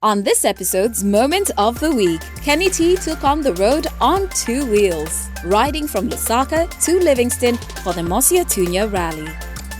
On this episode's Moment of the Week, Kenny T took on the road on two wheels, riding from Lusaka to Livingston for the Mosiatunya Rally.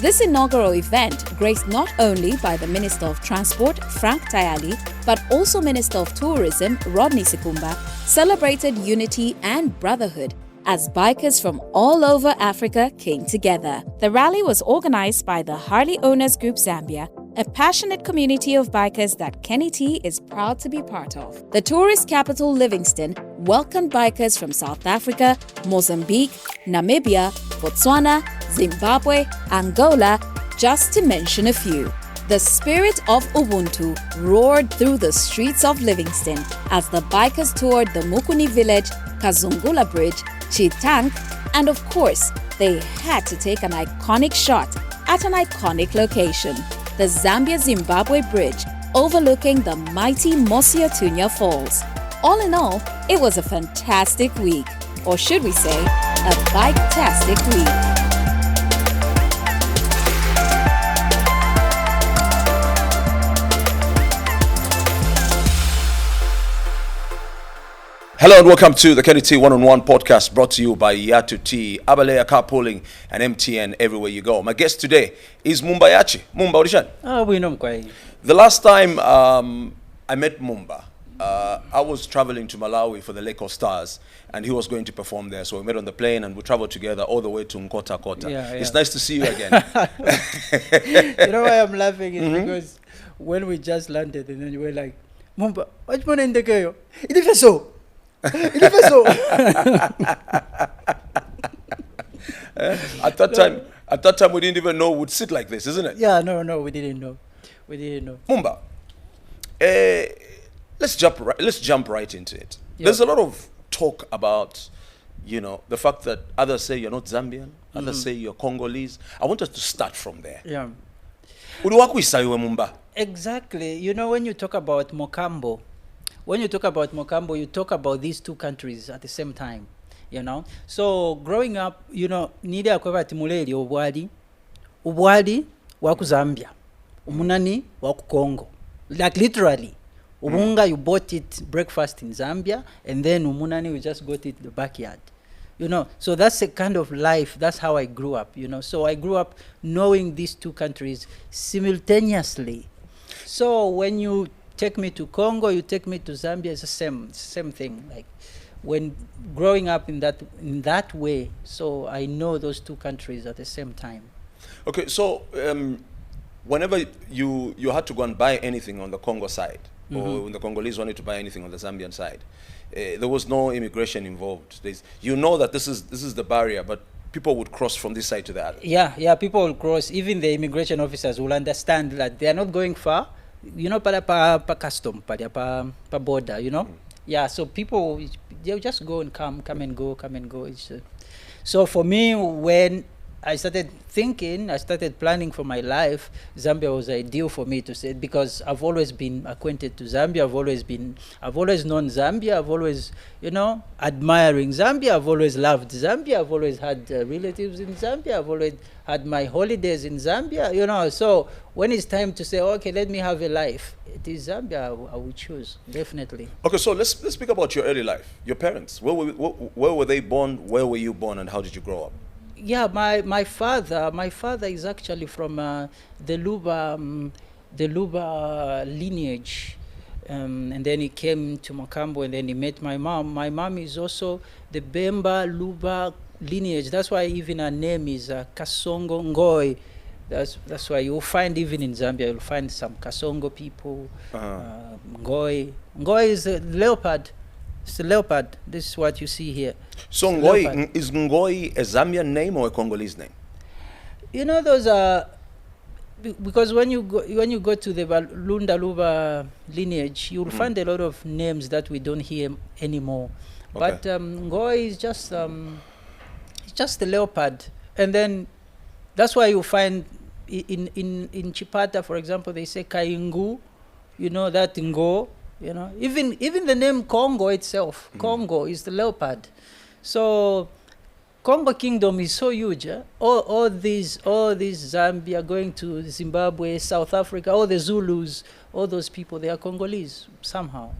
This inaugural event, graced not only by the Minister of Transport, Frank Tayali, but also Minister of Tourism, Rodney Sikumba, celebrated unity and brotherhood as bikers from all over Africa came together. The rally was organized by the Harley Owners Group Zambia, a passionate community of bikers that Kenny T is proud to be part of. The tourist capital Livingston welcomed bikers from South Africa, Mozambique, Namibia, Botswana, Zimbabwe, Angola, just to mention a few. The spirit of Ubuntu roared through the streets of Livingston as the bikers toured the Mukuni village, Kazungula Bridge, Chitang, and of course, they had to take an iconic shot at an iconic location, the Zambia-Zimbabwe Bridge overlooking the mighty Mosiatunya Falls. All in all, it was a fantastic week, or should we say, a bike-tastic week. Hello and welcome to the Kenny T One-on-One podcast brought to you by Yatu T, Abalea Carpooling and MTN everywhere you go. My guest today is Mumba Yachi. Mumba, Odishan. We know quite. The last time I met Mumba, I was traveling to Malawi for the Lake of Stars and he was going to perform there. So we met on the plane and we traveled together all the way to Nkota Kota. Yeah. It's nice to see you again. You know why I'm laughing is because when we just landed and then you were like, Mumba, what's my name? It is so. At that time we didn't even know we'd sit like this, isn't it? Yeah, no, we didn't know. Mumba, let's jump right into it. Yeah. There's a lot of talk about, the fact that others say you're not Zambian, others say you're Congolese. I want us to start from there. Yeah. Mumba. Exactly. When you talk about Mokambo, you talk about these two countries at the same time, So growing up, nili akweba timuleli ubwali waku Zambia, umunani waku Congo. Like literally, ubunga you bought it breakfast in Zambia and then umunani we just got it in the backyard. So that's a kind of life. That's how I grew up, So I grew up knowing these two countries simultaneously. So when you take me to Congo, you take me to Zambia, it's the same thing. Like when growing up in that way, so I know those two countries at the same time. Okay, so whenever you had to go and buy anything on the Congo side, or when the Congolese wanted to buy anything on the Zambian side, there was no immigration involved. That this is the barrier, but people would cross from this side to the other. Yeah, people will cross. Even the immigration officers will understand that they are not going far. Pa custom, pa border, Yeah, so people, they'll just go and come and go. So for me, when I started planning for my life, Zambia was ideal for me to say, because I've always been acquainted to Zambia. I've always known Zambia. I've always, admiring Zambia. I've always loved Zambia. I've always had relatives in Zambia. I've always had my holidays in Zambia, So when it's time to say, okay, let me have a life, it is Zambia I will choose, definitely. Okay, so let's speak about your early life. Your parents, where were they born? Where were you born, and how did you grow up? Yeah, my father is actually from the Luba lineage, and then he came to Mokambo, and then he met my mom. My mom is also the Bemba Luba lineage. That's why even her name is Kasongo Ngoi. That's why you'll find even in Zambia you'll find some Kasongo people. Ngoi is a leopard. It's a leopard. This is what you see here. So Ngoi, is Ngoi a Zambian name or a Congolese name? Those are because when you go to the Lunda Luba lineage, you'll find a lot of names that we don't hear anymore. Okay. But Ngoi is just a leopard, and then that's why you find in Chipata, for example, they say Kaingu, that Ngo. Even the name Congo itself, Congo is the leopard. So Congo Kingdom is so huge. All these Zambia going to Zimbabwe, South Africa, all the Zulus, all those people, they are Congolese somehow.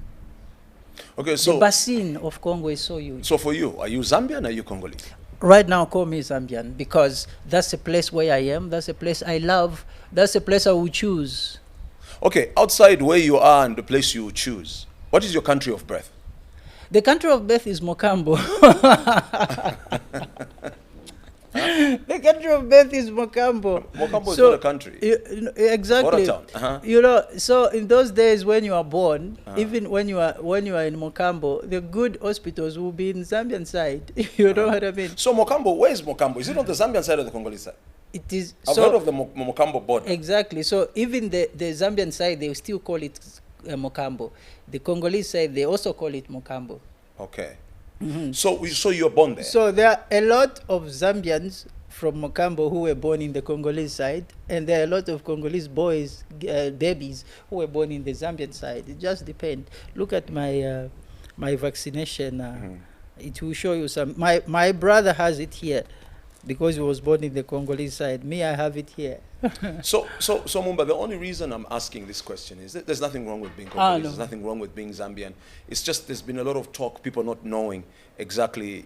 Okay, so the basin of Congo is so huge. So for you, are you Zambian or are you Congolese? Right now, call me Zambian because that's a place where I am. That's a place I love. That's a place I would choose. Okay, outside where you are and the place you choose, what is your country of birth? The country of birth is Mokambo. The country of birth is Mokambo. Mokambo is not a country. Exactly. What a town. You know, so in those days when you are born, even when you are in Mokambo, the good hospitals will be in Zambian side. You know what I mean? So Mokambo, where is Mokambo? Is it on the Zambian side or the Congolese side? It is. I've heard of the Mokambo border. Exactly. So even the Zambian side, they still call it Mokambo. The Congolese side, they also call it Mokambo. Okay. So you're born there? So there are a lot of Zambians from Mokambo who were born in the Congolese side, and there are a lot of Congolese boys, babies, who were born in the Zambian side. It just depends. Look at my my vaccination. It will show you some. My brother has it here because he was born in the Congolese side. Me, I have it here. So Mumba, the only reason I'm asking this question is that there's nothing wrong with being Congolese. No. There's nothing wrong with being Zambian. It's just there's been a lot of talk, people not knowing exactly,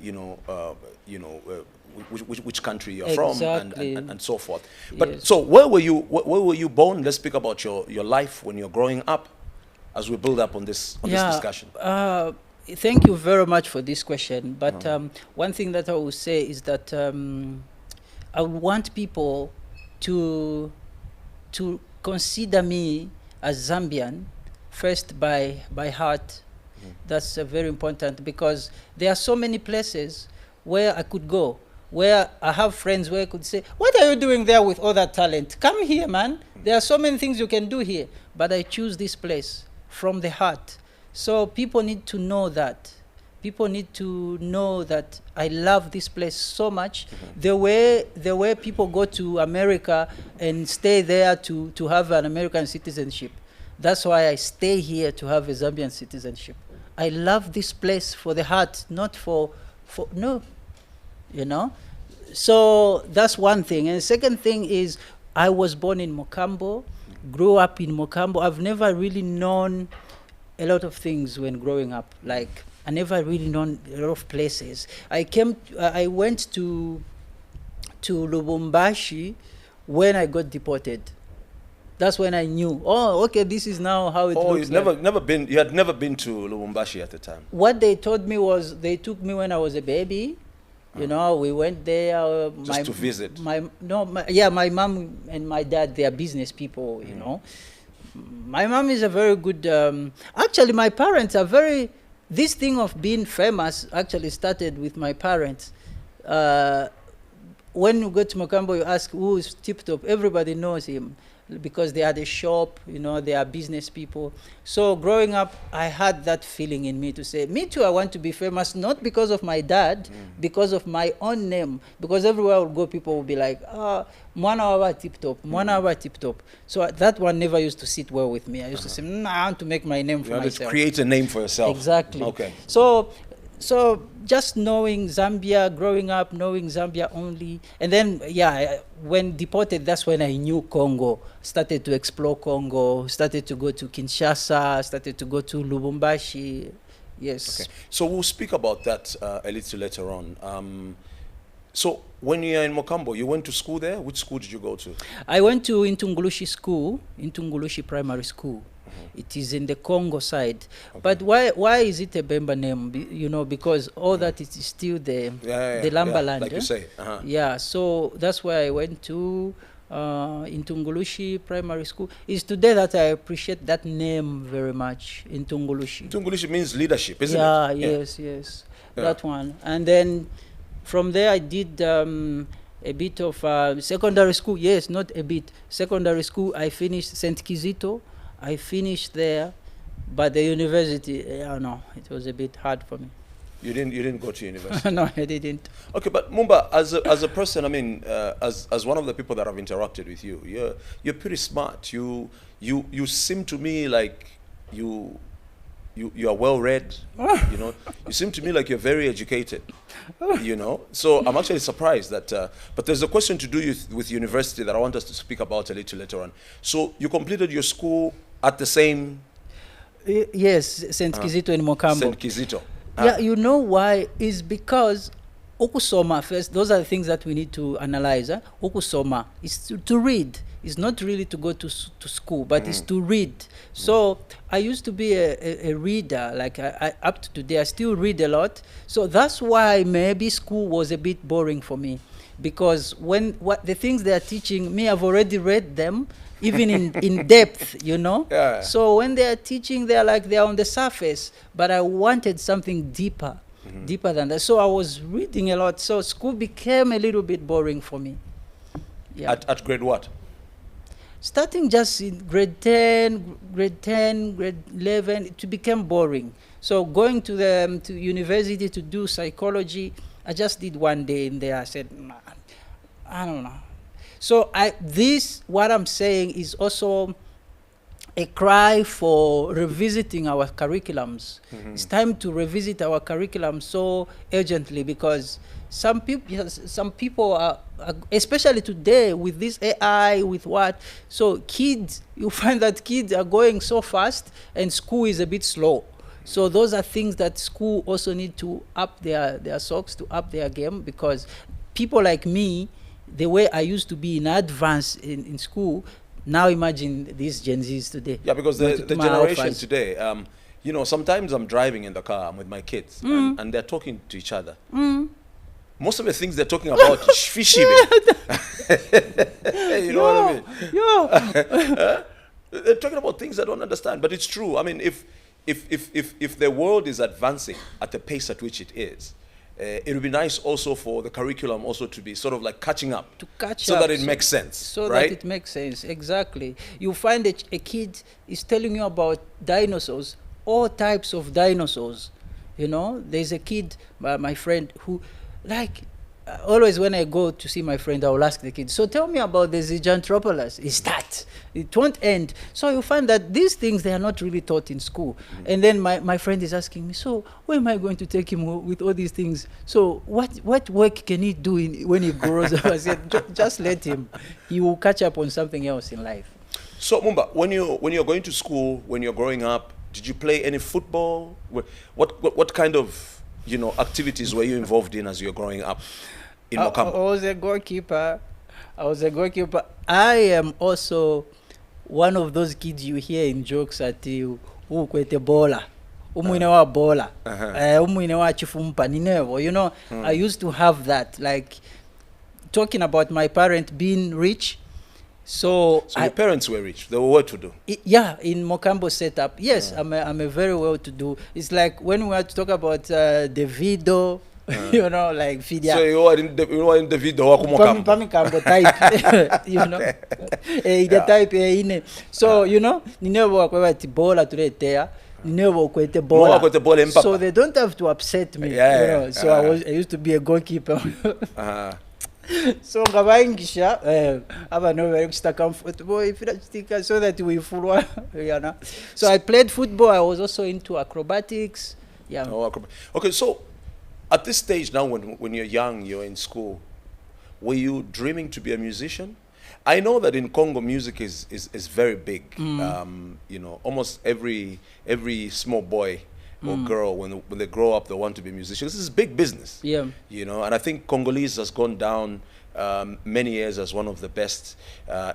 which country you're Exactly. from and so forth. But Yes. so where were you born? Let's speak about your life when you're growing up, as we build up on this discussion. Thank you very much for this question. But one thing that I will say is that I would want people to consider me as Zambian first by heart. That's very important because there are so many places where I could go, where I have friends where I could say, what are you doing there with all that talent? Come here, man. There are so many things you can do here. But I choose this place from the heart. So people need to know that. People need to know that I love this place so much. The way people go to America and stay there to have an American citizenship. That's why I stay here to have a Zambian citizenship. I love this place for the heart, not for no, you know. So that's one thing. And the second thing is I was born in Mokambo, grew up in Mokambo. I've never really known a lot of things when growing up. Like I never really known a lot of places. I went to Lubumbashi when I got deported. That's when I knew, oh, okay, this is now how it looks. You had never been to Lubumbashi at the time. What they told me was they took me when I was a baby. You know, we went there. Just to visit? My mom and my dad, they are business people, you know. My mom is a very good, actually my parents are very, this thing of being famous actually started with my parents. When you go to Mokambo, you ask who is Tip Top, everybody knows him because they had a shop, you know, they are business people. So growing up, I had that feeling in me to say, me too, I want to be famous, not because of my dad, because of my own name. Because everywhere I would go, people would be like, Mwana wa Tip Top, Mwana wa Tip Top. So that one never used to sit well with me. I used to say, I want to make my name for myself. To create a name for yourself. Exactly. Okay. So just knowing Zambia, growing up, knowing Zambia only. And then, when deported, that's when I knew Congo. Started to explore Congo, started to go to Kinshasa, started to go to Lubumbashi. Yes. Okay. So we'll speak about that a little later on. So when you are in Mokambo, you went to school there? Which school did you go to? I went to Intungulushi School, Intungulushi Primary School. It is in the Congo side. Okay. But why is it a Bemba name? You know, because all that is still the Lamba land. Like you say. Yeah, so that's why I went to Intungulushi Primary School. It's today that I appreciate that name very much, Intungulushi. Intungulushi means leadership, isn't it? Yes. Yeah. That one. And then from there I did a bit of secondary school. Yes, not a bit. Secondary school, I finished St. Kizito. I finished there, but the university, no, it was a bit hard for me. You didn't go to university? No, I didn't. Okay, but Mumba, as a person, I mean, as one of the people that have interacted with you, you're pretty smart. You seem to me like you you are well read. You know, you seem to me like you're very educated. You know, so I'm actually surprised that. But there's a question to do with university that I want us to speak about a little later on. So you completed your school at the same. Yes, St. Kizito in Mokambo. St. Kizito. Yeah, you know why? Is because okusoma first. Those are the things that we need to analyze. Okusoma is to read. It's not really to go to school, but it's to read. So I used to be a reader. Like I up to today, I still read a lot. So that's why maybe school was a bit boring for me, because when the things they are teaching me, I've already read them, even in depth, you know. Yeah. So when they are teaching, they're on the surface, but I wanted something deeper, deeper than that. So I was reading a lot. So school became a little bit boring for me. Yeah. At grade what? Starting just in grade 10, grade 11, it became boring. So going to university to do psychology, I just did one day in there. I said, nah, I don't know. So what I'm saying is also a cry for revisiting our curriculums. It's time to revisit our curriculum so urgently, because some people are, especially today with this AI, with what, so kids, you find that kids are going so fast and school is a bit slow. So those are things that school also need to up their socks, to up their game, because people like me, the way I used to be in advance in school, now imagine these Gen Zs today. Yeah, because the generation today, you know, sometimes I'm driving in the car, I'm with my kids, and they're talking to each other. Most of the things they're talking about is fishy. You know what I mean? Yeah. They're talking about things I don't understand, but it's true. I mean, if the world is advancing at the pace at which it is, it would be nice also for the curriculum also to be sort of like catching up. To catch so up. that it makes sense. So right? that it makes sense, exactly. You find a kid is telling you about dinosaurs, all types of dinosaurs. You know, there's a kid, my friend, who, like, always when I go to see my friend, I will ask the kid, so tell me about the Zygentropolus. Is that? It won't end. So you find that these things, they are not really taught in school. And then my friend is asking me, so where am I going to take him with all these things? So what work can he do when he grows up? I said, just let him. He will catch up on something else in life. So Mumba, when you're going to school, when you're growing up, did you play any football? What kind of, you know, activities were you involved in as you were growing up in Mokambo? I was a goalkeeper. I am also one of those kids you hear in jokes at ukwete bola. Umwine wa bola. Umwine wa chifumpa ninevo. You know, I used to have that. Like, talking about my parent being rich. So your parents were rich. They were well to do. Yeah, in Mokambo setup. Yes, I'm a very well to do. It's like when we had to talk about Davido, you know, like Fidia. So you were in the video wa Mokambo. Pamikambo type, you know. The type So, you know, ninevo kwa tibola tuletea. Ninevo kwete bola. So they don't have to upset me. Yeah, you know? So I used to be a goalkeeper. So ngabayingisha abano bari kustaka football ifirachitika so that we follow, you know. So I played football. I was also into acrobatics. Yeah. Okay, so at this stage now, when you're young, you're in school, were you dreaming to be a musician? I know that in Congo music is very big. You know, almost every small boy or girl, when they grow up, they want to be musicians. This is big business. Yeah. You know, and I think Congolese has gone down many years as one of the best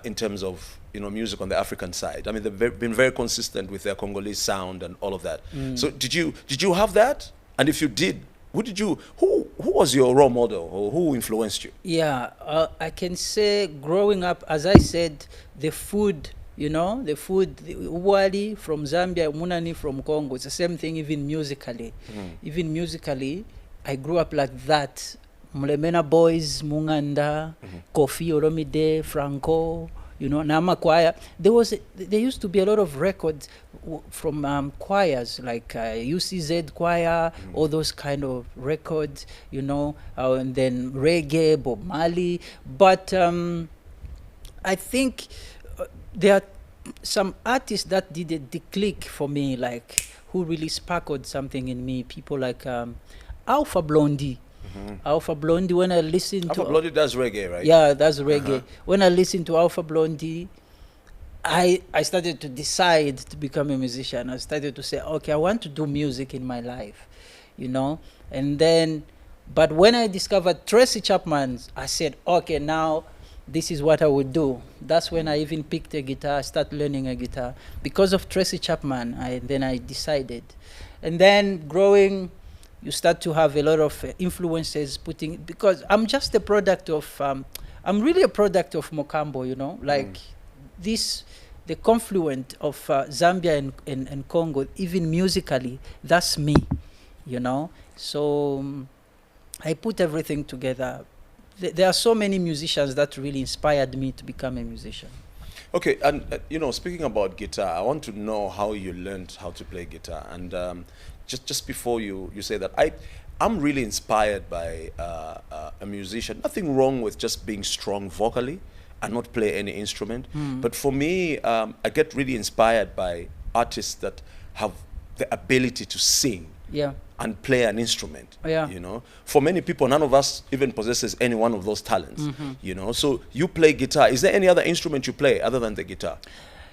in terms of, you know, music on the African side. I mean, they've been very consistent with their Congolese sound and all of that. So did you have that? And if you did, who was your role model, or who influenced you? Yeah, I can say growing up, as I said, the food. You know, the food, Uwali from Zambia, Munani from Congo, it's the same thing even musically. Even musically, I grew up like that. Mulemena Boys, Munganda, Kofi Olomide, Franco, you know, Nama Choir. There used to be a lot of records from choirs, like UCZ choir, all those kind of records, you know, and then reggae, Bob Marley. But I think there are some artists that did the click for me, like who really sparkled something in me. People like Alpha Blondie. Alpha Blondie, when I listen to... Alpha Blondie does reggae, right? Yeah, that's reggae. When I listen to Alpha Blondie, I started to decide to become a musician. I started to say, okay, I want to do music in my life, you know. And then, but when I discovered Tracy Chapman's, I said, okay, now this is what I would do. That's when I even picked a guitar, started learning a guitar. Because of Tracy Chapman, then I decided. And then growing, you start to have a lot of influences because I'm just a product of, I'm really a product of Mokambo, you know, like the confluence of Zambia and Congo, even musically, that's me, you know. So I put everything together. There are so many musicians that really inspired me to become a musician. Okay, and you know, speaking about guitar, I want to know how you learned how to play guitar. And just before you say that, I'm really inspired by a musician. Nothing wrong with just being strong vocally and not play any instrument. But for me, I get really inspired by artists that have the ability to sing and play an instrument. You know, for many people, none of us even possesses any one of those talents. You know, so you play guitar. Is there any other instrument you play other than the guitar?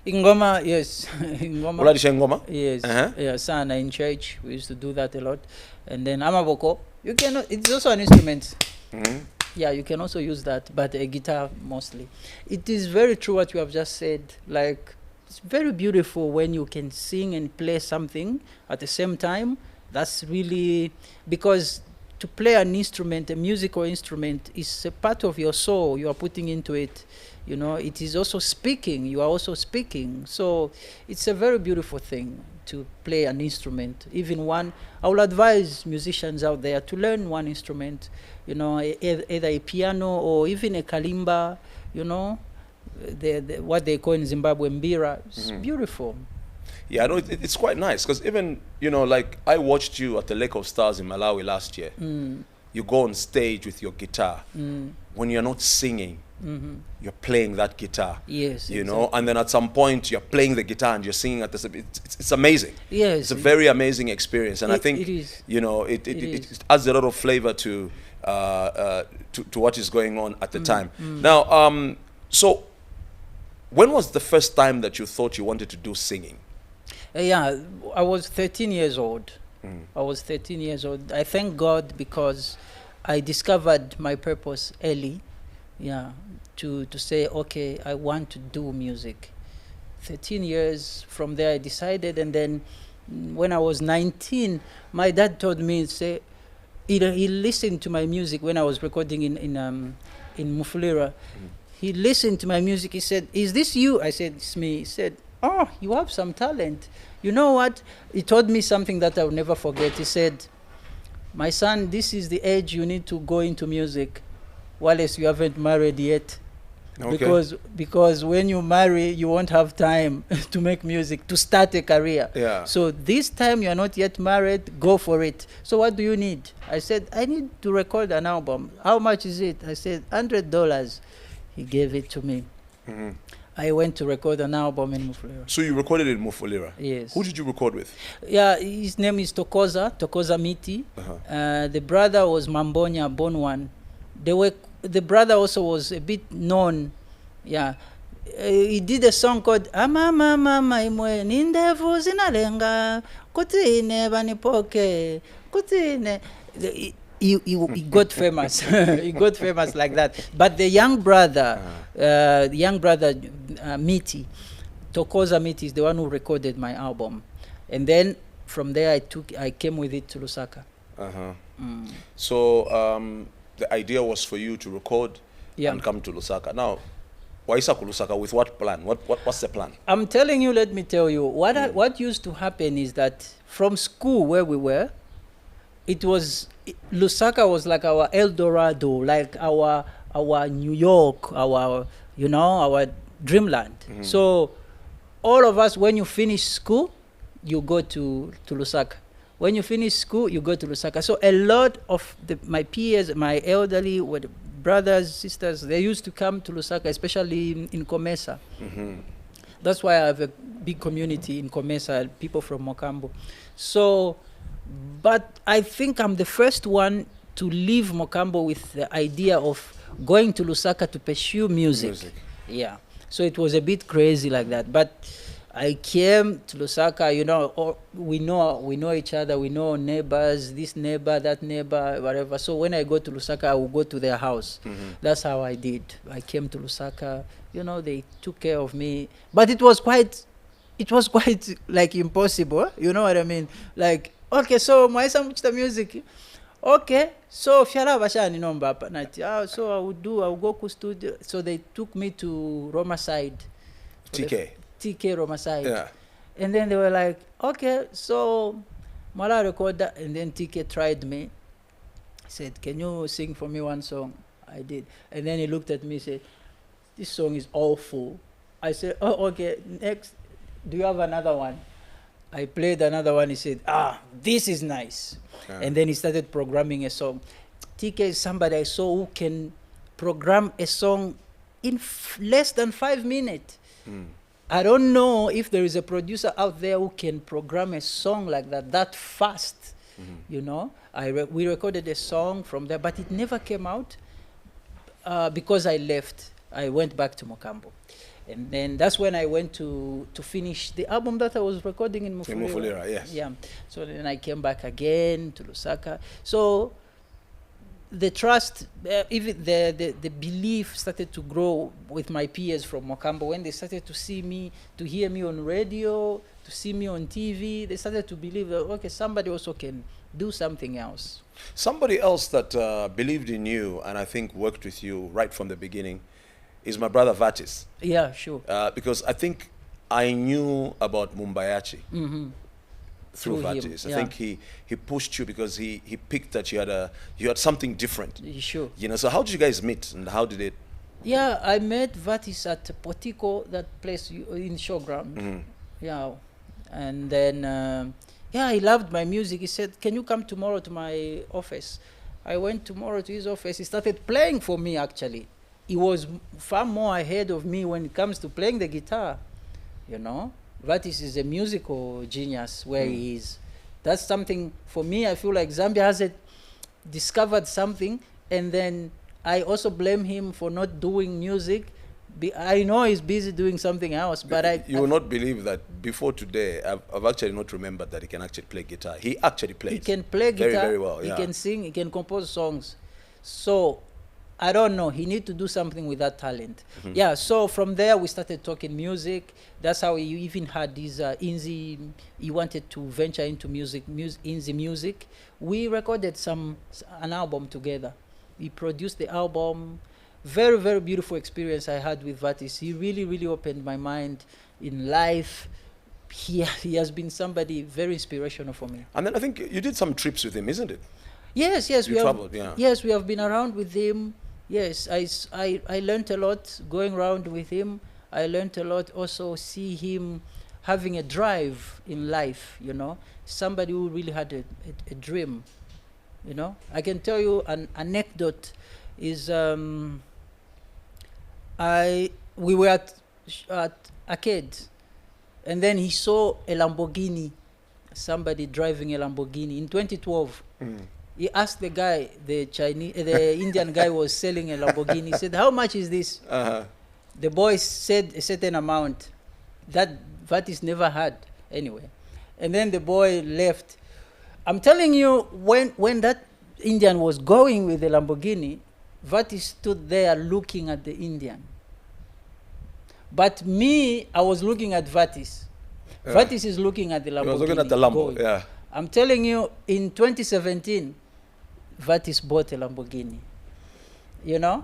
Ngoma, yes. Ngoma? Yes. Yeah, sana in church. We used to do that a lot. And then amaboko. You can. It's also an instrument. Yeah, you can also use that, but a guitar mostly. It is very true what you have just said. Like, it's very beautiful when you can sing and play something at the same time. That's really, because to play an instrument, a musical instrument, is a part of your soul you are putting into it. You know, it is also speaking. You are also speaking. So it's a very beautiful thing to play an instrument. Even one, I will advise musicians out there to learn one instrument, you know, either a piano or even a kalimba, you know, what they call in Zimbabwe mbira. It's beautiful. Yeah, I know it's quite nice because even, you know, like I watched you at the Lake of Stars in Malawi last year. You go on stage with your guitar. When you're not singing, you're playing that guitar. Yes, you know, and then at some point you're playing the guitar and you're singing at the same. It's amazing. Yes, it's a very amazing experience, and I think it is. You know, it adds a lot of flavor to what is going on at the time. Now, so when was the first time that you thought you wanted to do singing? Yeah, I was 13 years old. I was 13 years old. I thank God because I discovered my purpose early. Yeah, to say, okay, I want to do music. 13 years from there I decided, and then when I was 19, my dad told me, say, he listened to my music when I was recording in Mufulira. He listened to my music. He said, "Is this you?" I said, "It's me." He said, "Oh, you have some talent." You know what? He told me something that I'll never forget. He said, "My son, this is the age you need to go into music, while you haven't married yet." Okay. Because when you marry, you won't have time to make music, to start a career. Yeah. So this time you are not yet married, go for it. So what do you need? I said, I need to record an album. How much is it? I said, $100. He gave it to me. I went to record an album in Mufulira. So you recorded in Mufulira? Yes. Who did you record with? Yeah, his name is Tokoza Miti. The brother was Mambonya Bonwan. The brother also was a bit known. Yeah. He did a song called Amama Mama Imwe Nindevu Zinalenga Kutine Banipoke Kutine. He got famous. He got famous like that. But the young brother, Miti, Tokoza Miti, is the one who recorded my album. And then from there I came with it to Lusaka. So the idea was for you to record and come to Lusaka. Now, Waisa ku Lusaka with what plan? What's the plan? I'm telling you, let me tell you. What used to happen is that from school where we were, Lusaka was like our El Dorado, like our New York, our dreamland. So all of us, when you finish school, you go to Lusaka. When you finish school, you go to Lusaka. So a lot of my peers, my elderly brothers, sisters, they used to come to Lusaka, especially in Comesa. That's why I have a big community in Comesa, people from Mokambo. So, but I think I'm the first one to leave Mokambo with the idea of going to Lusaka to pursue music. Yeah. So it was a bit crazy like that. But I came to Lusaka, you know, we know each other, we know neighbors, this neighbor, that neighbor, whatever. So when I go to Lusaka, I will go to their house. That's how I did. I came to Lusaka, you know, they took care of me. But it was quite like impossible, you know what I mean? Like, okay, so mwaisa mchita music. Okay, so fiala bashani nomba hapa nati. So I would go to studio. So they took me to Roma side. TK Roma side. Yeah. And then they were like, okay, so Mala record that. And then TK tried me. He said, can you sing for me one song? I did. And then he looked at me and said, this song is awful. I said, oh, okay, next. Do you have another one? I played another one. He said, this is nice. And then he started programming a song. TK is somebody I saw who can program a song in less than 5 minutes. I don't know if there is a producer out there who can program a song like that fast. You know, we recorded a song from there, but it never came out because I left. I went back to Mokambo. And then that's when I went to finish the album that I was recording in Mufulira. In Mufulira, yes. Yeah. So then I came back again to Lusaka. So the trust, even the belief started to grow with my peers from Mokambo. When they started to see me, to hear me on radio, to see me on TV, they started to believe that, okay, somebody also can do something else. Somebody else that believed in you and I think worked with you right from the beginning is my brother Vatis. Yeah, sure. Because I think I knew about Mumba Yachi through Vatis. I think he pushed you because he picked that you had something different. Sure. You know, so how did you guys meet and how did it? Yeah, I met Vatis at Potiko, that place in Showground. Yeah, and then he loved my music. He said, "Can you come tomorrow to my office?" I went tomorrow to his office. He started playing for me. Actually, he was far more ahead of me when it comes to playing the guitar. You know, Vatis is a musical genius where he is. That's something for me. I feel like Zambia hasn't discovered something, and then I also blame him for not doing music. I know he's busy doing something else, but you will not believe that before today, I've actually not remembered that he can actually play guitar. He actually plays. He can play guitar very, very well. Yeah. He can sing. He can compose songs. So I don't know. He needs to do something with that talent. Yeah. So from there we started talking music. That's how he even had this Inzi. He wanted to venture into Inzi music. We recorded an album together. He produced the album. Very, very beautiful experience I had with Vatis. He really, really opened my mind in life. He has been somebody very inspirational for me. And then I think you did some trips with him, isn't it? Yes. You traveled, yeah. Yes, we have been around with him. Yes, I learned a lot going around with him. I learned a lot also see him having a drive in life, you know. Somebody who really had a dream, you know. I can tell you an anecdote is... we were at arcade, and then he saw a Lamborghini, somebody driving a Lamborghini in 2012. He asked the guy, the Indian guy was selling a Lamborghini. He said, "How much is this?" The boy said a certain amount that Vatis never had anyway, and then the boy left. I'm telling you, when that Indian was going with the Lamborghini, Vatis stood there looking at the Indian. But me, I was looking at Vatis. Vatis is looking at the Lamborghini. He was looking at the Lambo, yeah. I'm telling you, in 2017, Vatis bought a Lamborghini. You know?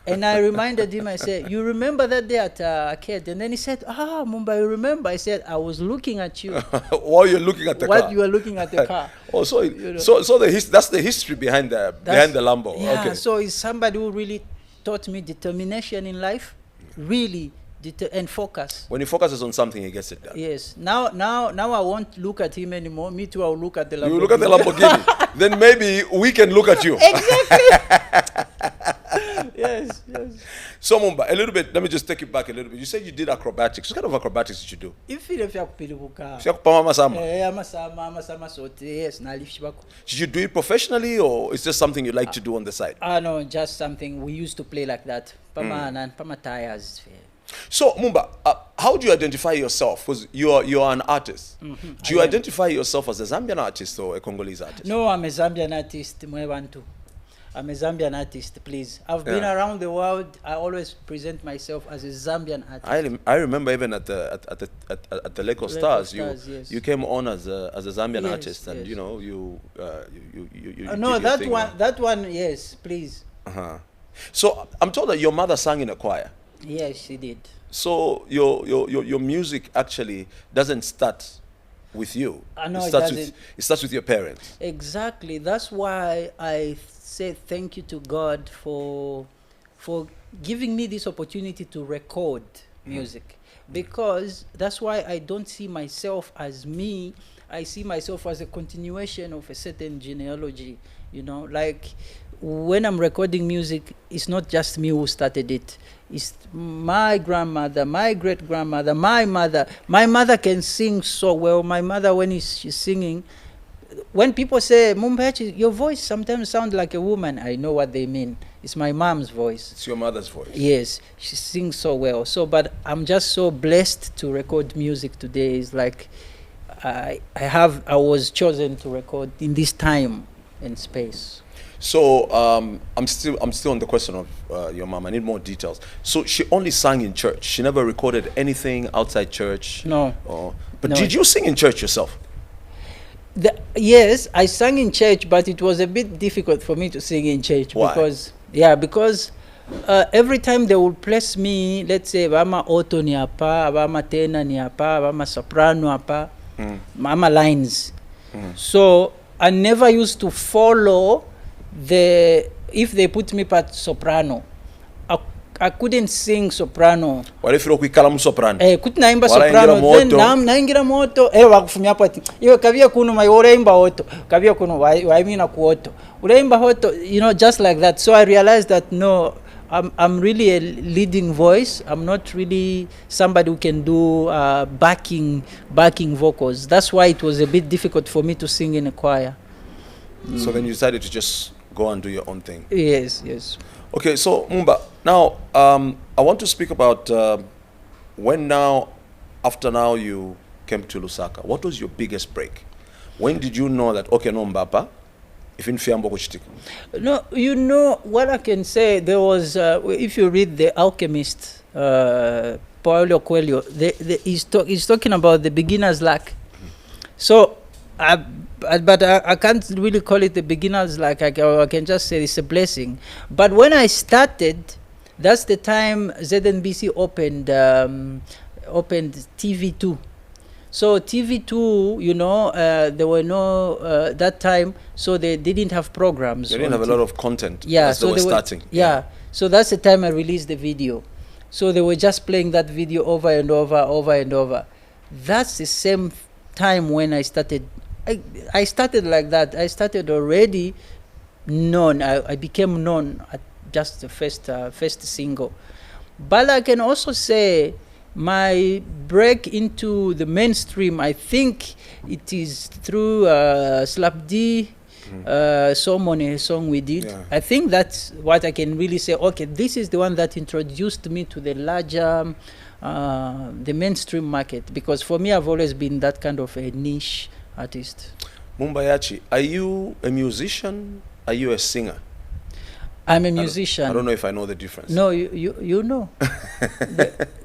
And I reminded him, I said, "You remember that day at arcade?" And then he said, Mumba, you remember? I said, "I was looking at you." While you're looking at the car. While you were looking at the car. Oh, so that's the history behind the Lambo. Yeah, okay. So he's somebody who really taught me determination in life, really, and focus. When he focuses on something, he gets it done. Yes. Now I won't look at him anymore. Me too, I'll look at the Lamborghini. You look at the Lamborghini. Then maybe we can look at you. Exactly. Yeah. Yes, yes. So Mumba, a little bit. Let me just take it back a little bit. You said you did acrobatics. What kind of acrobatics did you do? Ifile vyakupilipuka. Amasama sote, yes, nalifshibako. Did you do it professionally, or is this something you like to do on the side? No, just something we used to play like that. Pama tires. So Mumba, how do you identify yourself? Because you are an artist. Do you identify yourself as a Zambian artist or a Congolese artist? No, I'm a Zambian artist. I'm a Zambian artist, please. I've been around the world. I always present myself as a Zambian artist. I remember even at the Lake of Stars, yes. you came on as a Zambian artist, and yes. you know you no, did your thing. that one, yes, please. So I'm told that your mother sang in a choir. Yes, she did. So your music actually doesn't start with you. No, it starts with your parents. Exactly. That's why I say thank you to God for giving me this opportunity to record music, because that's why I don't see myself as me. I see myself as a continuation of a certain genealogy, you know, like when I'm recording music, it's not just me who started it. It's my grandmother, my great-grandmother, my mother. My mother can sing so well. My mother, when she's singing, when people say, Mumba Yachi, your voice sometimes sounds like a woman, I know what they mean. It's my mom's voice. It's your mother's voice. Yes, she sings so well. So, but I'm just so blessed to record music today. It's like I was chosen to record in this time and space. So I'm still on the question of your mom. I need more details. So she only sang in church. She never recorded anything outside church. No. But No. did you sing in church yourself? Yes, I sang in church, but it was a bit difficult for me to sing in church. Why? Because every time they would place me, let's say vama auto ni hapa, vama tenor ni hapa, vama soprano hapa, mama lines. So I never used to follow if they put me part soprano. I couldn't sing soprano. Walifiro kuikala soprano. Kuti naimba soprano, then naingira moto, wakufumia pati. Iwe kavia kuno ureimba oto, kavia kuno waimina kuoto. Ureimba hoto, you know, just like that. So I realized that no, I'm really a leading voice. I'm not really somebody who can do backing vocals. That's why it was a bit difficult for me to sing in a choir. So then you decided to just go and do your own thing. Yes. Okay, so Mumba, now I want to speak about after you came to Lusaka. What was your biggest break? When did you know that, okay, no Mbapa, if in Fiambo kuchitika? No, you know what I can say. There was, if you read The Alchemist, Paulo Coelho, he's talking about the beginner's luck. So, but I can't really call it the beginner's luck. I can just say it's a blessing. But when I started, that's the time ZNBC opened TV2. So TV2, you know, there were no that time, so they didn't have programs. They didn't have a lot of content. Yeah, so they were starting. Yeah, so that's the time I released the video. So they were just playing that video over and over. That's the same time when I started. I started like that. I started already known. I became known at just the first single. But I can also say my break into the mainstream, I think it is through Slap D, Somone, a song we did. Yeah. I think that's what I can really say. Okay, this is the one that introduced me to the larger, the mainstream market. Because for me, I've always been that kind of a niche artist. Mumba Yachi, are you a musician? Are you a singer? I'm a musician. I don't know if I know the difference. No, you know.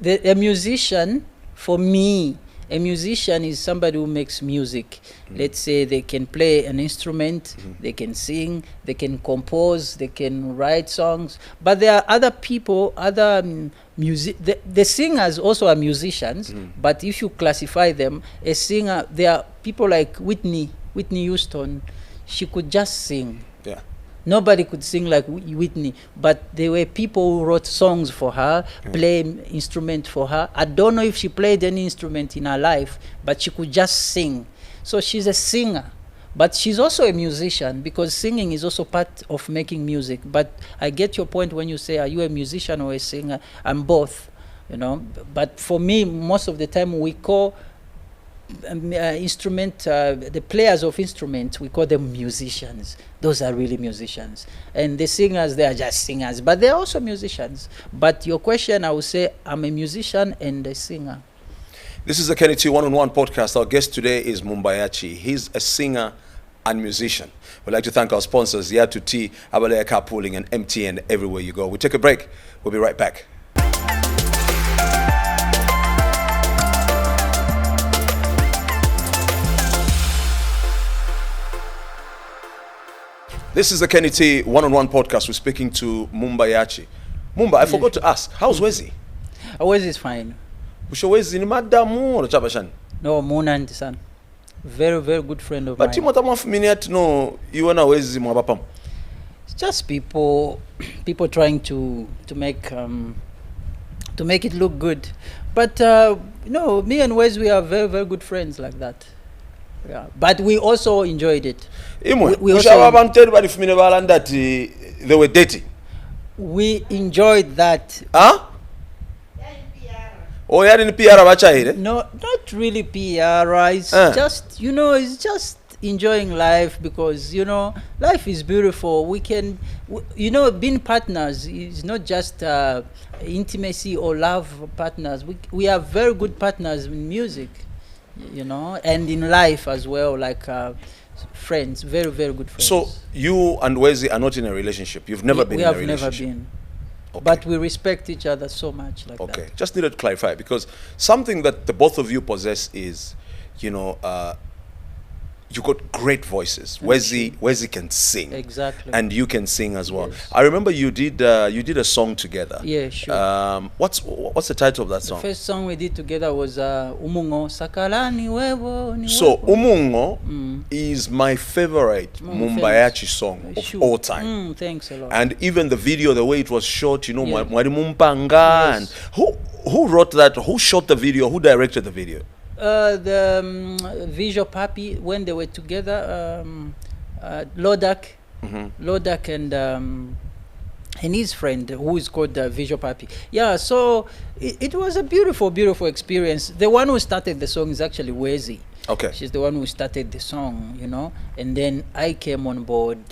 A musician, for me, a musician is somebody who makes music. Let's say they can play an instrument, they can sing, they can compose, they can write songs. But there are other people, other the singers also are musicians, but if you classify them, a singer, there are people like Whitney Houston. She could just sing. Yeah. Nobody could sing like Whitney, but there were people who wrote songs for her, play instrument for her. I don't know if she played any instrument in her life, but she could just sing. So she's a singer. But she's also a musician, because singing is also part of making music. But I get your point when you say, are you a musician or a singer? I'm both, you know. But for me, most of the time we call the players of instruments, we call them musicians. Those are really musicians. And the singers, they are just singers, but they're also musicians. But your question, I would say I'm a musician and a singer. This is the Kenny T One-on-One podcast. Our guest today is Mumba Yachi. He's a singer and musician. We'd like to thank our sponsors, Yatu Tea, Abalea Car Pooling, and MTN everywhere you go. We take a break. We'll be right back. This is the Kenny T One-on-One podcast. We're speaking to Mumba Yachi. Mumba, I forgot to ask, how's Wezi? Wezi is fine. Wezi ni madamu or chabashan? No, Muna and son. Very, very good friend of mine. But no, you wanna Wezi mwabapam? It's just people trying to make it look good. But me and Wezi, we are very, very good friends like that. Yeah, but we also enjoyed it. We also they were dating. We enjoyed that. Huh? Oh, yeah, in PR No, not really PR. It's just, it's just enjoying life, because, life is beautiful. We can, being partners is not just intimacy or love partners. We are very good partners in music, and in life as well, like friends, very, very good friends. So you and Wezi are not in a relationship? You've never been in a relationship? We have never been. Okay. But we respect each other so much like that. Okay, just needed to clarify, because something that the both of you possess is, you got great voices. Wezi can sing. Exactly. And you can sing as well. Yes. I remember you did a song together. Yeah, sure. What's the title of that song? The first song we did together was Umungo Sakalani Wewo Ni So Wewo. Umungo is my favorite Mumba Yachi song of all time. Thanks a lot. And even the video, the way it was shot, Mwari Mumpanga. Yes. And who wrote that? Who shot the video? Who directed the video? The Visual Papi, when they were together, Lodak, Lodak and his friend, who is called Visual Papi. Yeah, so it was a beautiful, beautiful experience. The one who started the song is actually Wezi. Okay. She's the one who started the song, and then I came on board.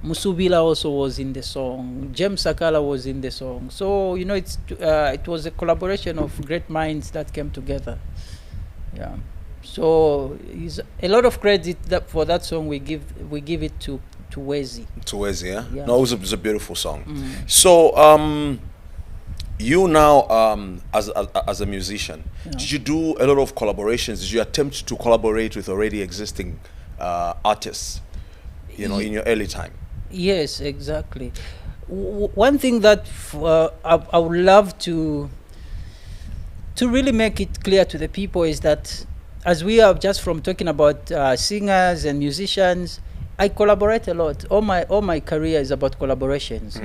Musubila also was in the song. James Sakala was in the song. So, it was a collaboration of great minds that came together. Yeah, so a lot of credit for that song we give it to Wezi. To Wezi, yeah? Yeah. No, it was a beautiful song. So, you now as a musician, did you do a lot of collaborations? Did you attempt to collaborate with already existing artists, in your early time? Yes, exactly. One thing that I would love to really make it clear to the people is that, as we are just from talking about singers and musicians, I collaborate a lot. All my career is about collaborations,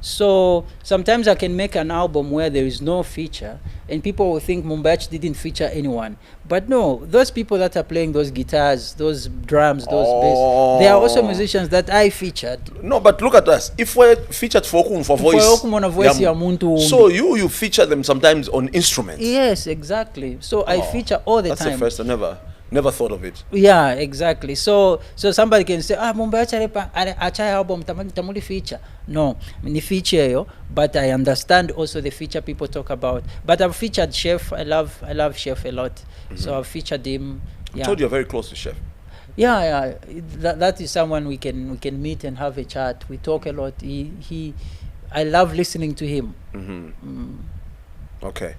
So sometimes I can make an album where there is no feature, and people will think Mumba Yachi didn't feature anyone. But no, those people that are playing those guitars, those drums, those bass, they are also musicians that I featured. No, but look at us. If we're featured for voice, so you feature them sometimes on instruments. Yes, exactly. So I feature all the time. That's the first. I never thought of it. Yeah, exactly. So somebody can say, Mumba Yachi acha album tamuli feature. No, ni feature yo, but I understand also the feature people talk about. But I've featured Chef. I love Chef a lot. So I've featured him. I told you you're very close to Chef. Yeah. That is someone we can meet and have a chat. We talk a lot. I love listening to him. Okay.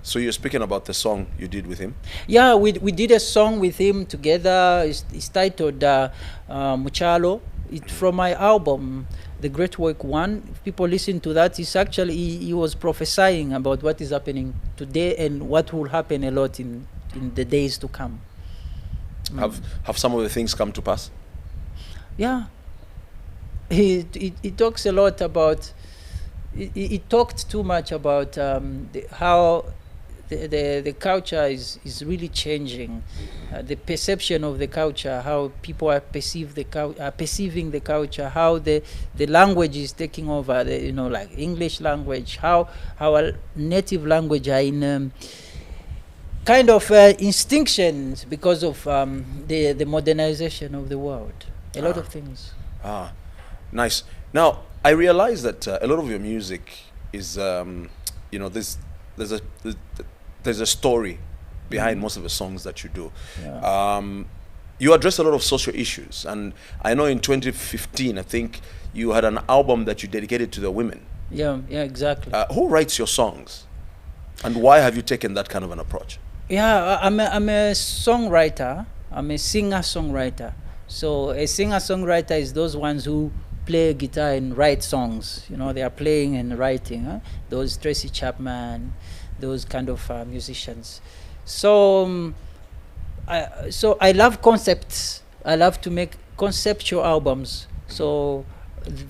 So you're speaking about the song you did with him? Yeah, we did a song with him together. It's titled Muchalo. It's from my album, The Great Work 1. If people listen to that, it's actually, he was prophesying about what is happening today and what will happen a lot in the days to come. Have some of the things come to pass? Yeah. He talks a lot about, he talked too much about how the culture is really changing. The perception of the culture, how people are perceiving the culture, how the language is taking over. Like English language, how our native language are in kind of instinctions because of the modernization of the world. A lot of things. Nice. Now I realize that a lot of your music is there's a story behind most of the songs that you do. Yeah. You address a lot of social issues, and I know in 2015 I think you had an album that you dedicated to the women. Yeah, exactly. Who writes your songs, and why have you taken that kind of an approach? Yeah, I'm a songwriter. I'm a singer-songwriter. So a singer-songwriter is those ones who play guitar and write songs. They are playing and writing. Those Tracy Chapman, those kind of musicians. So I love concepts. I love to make conceptual albums. So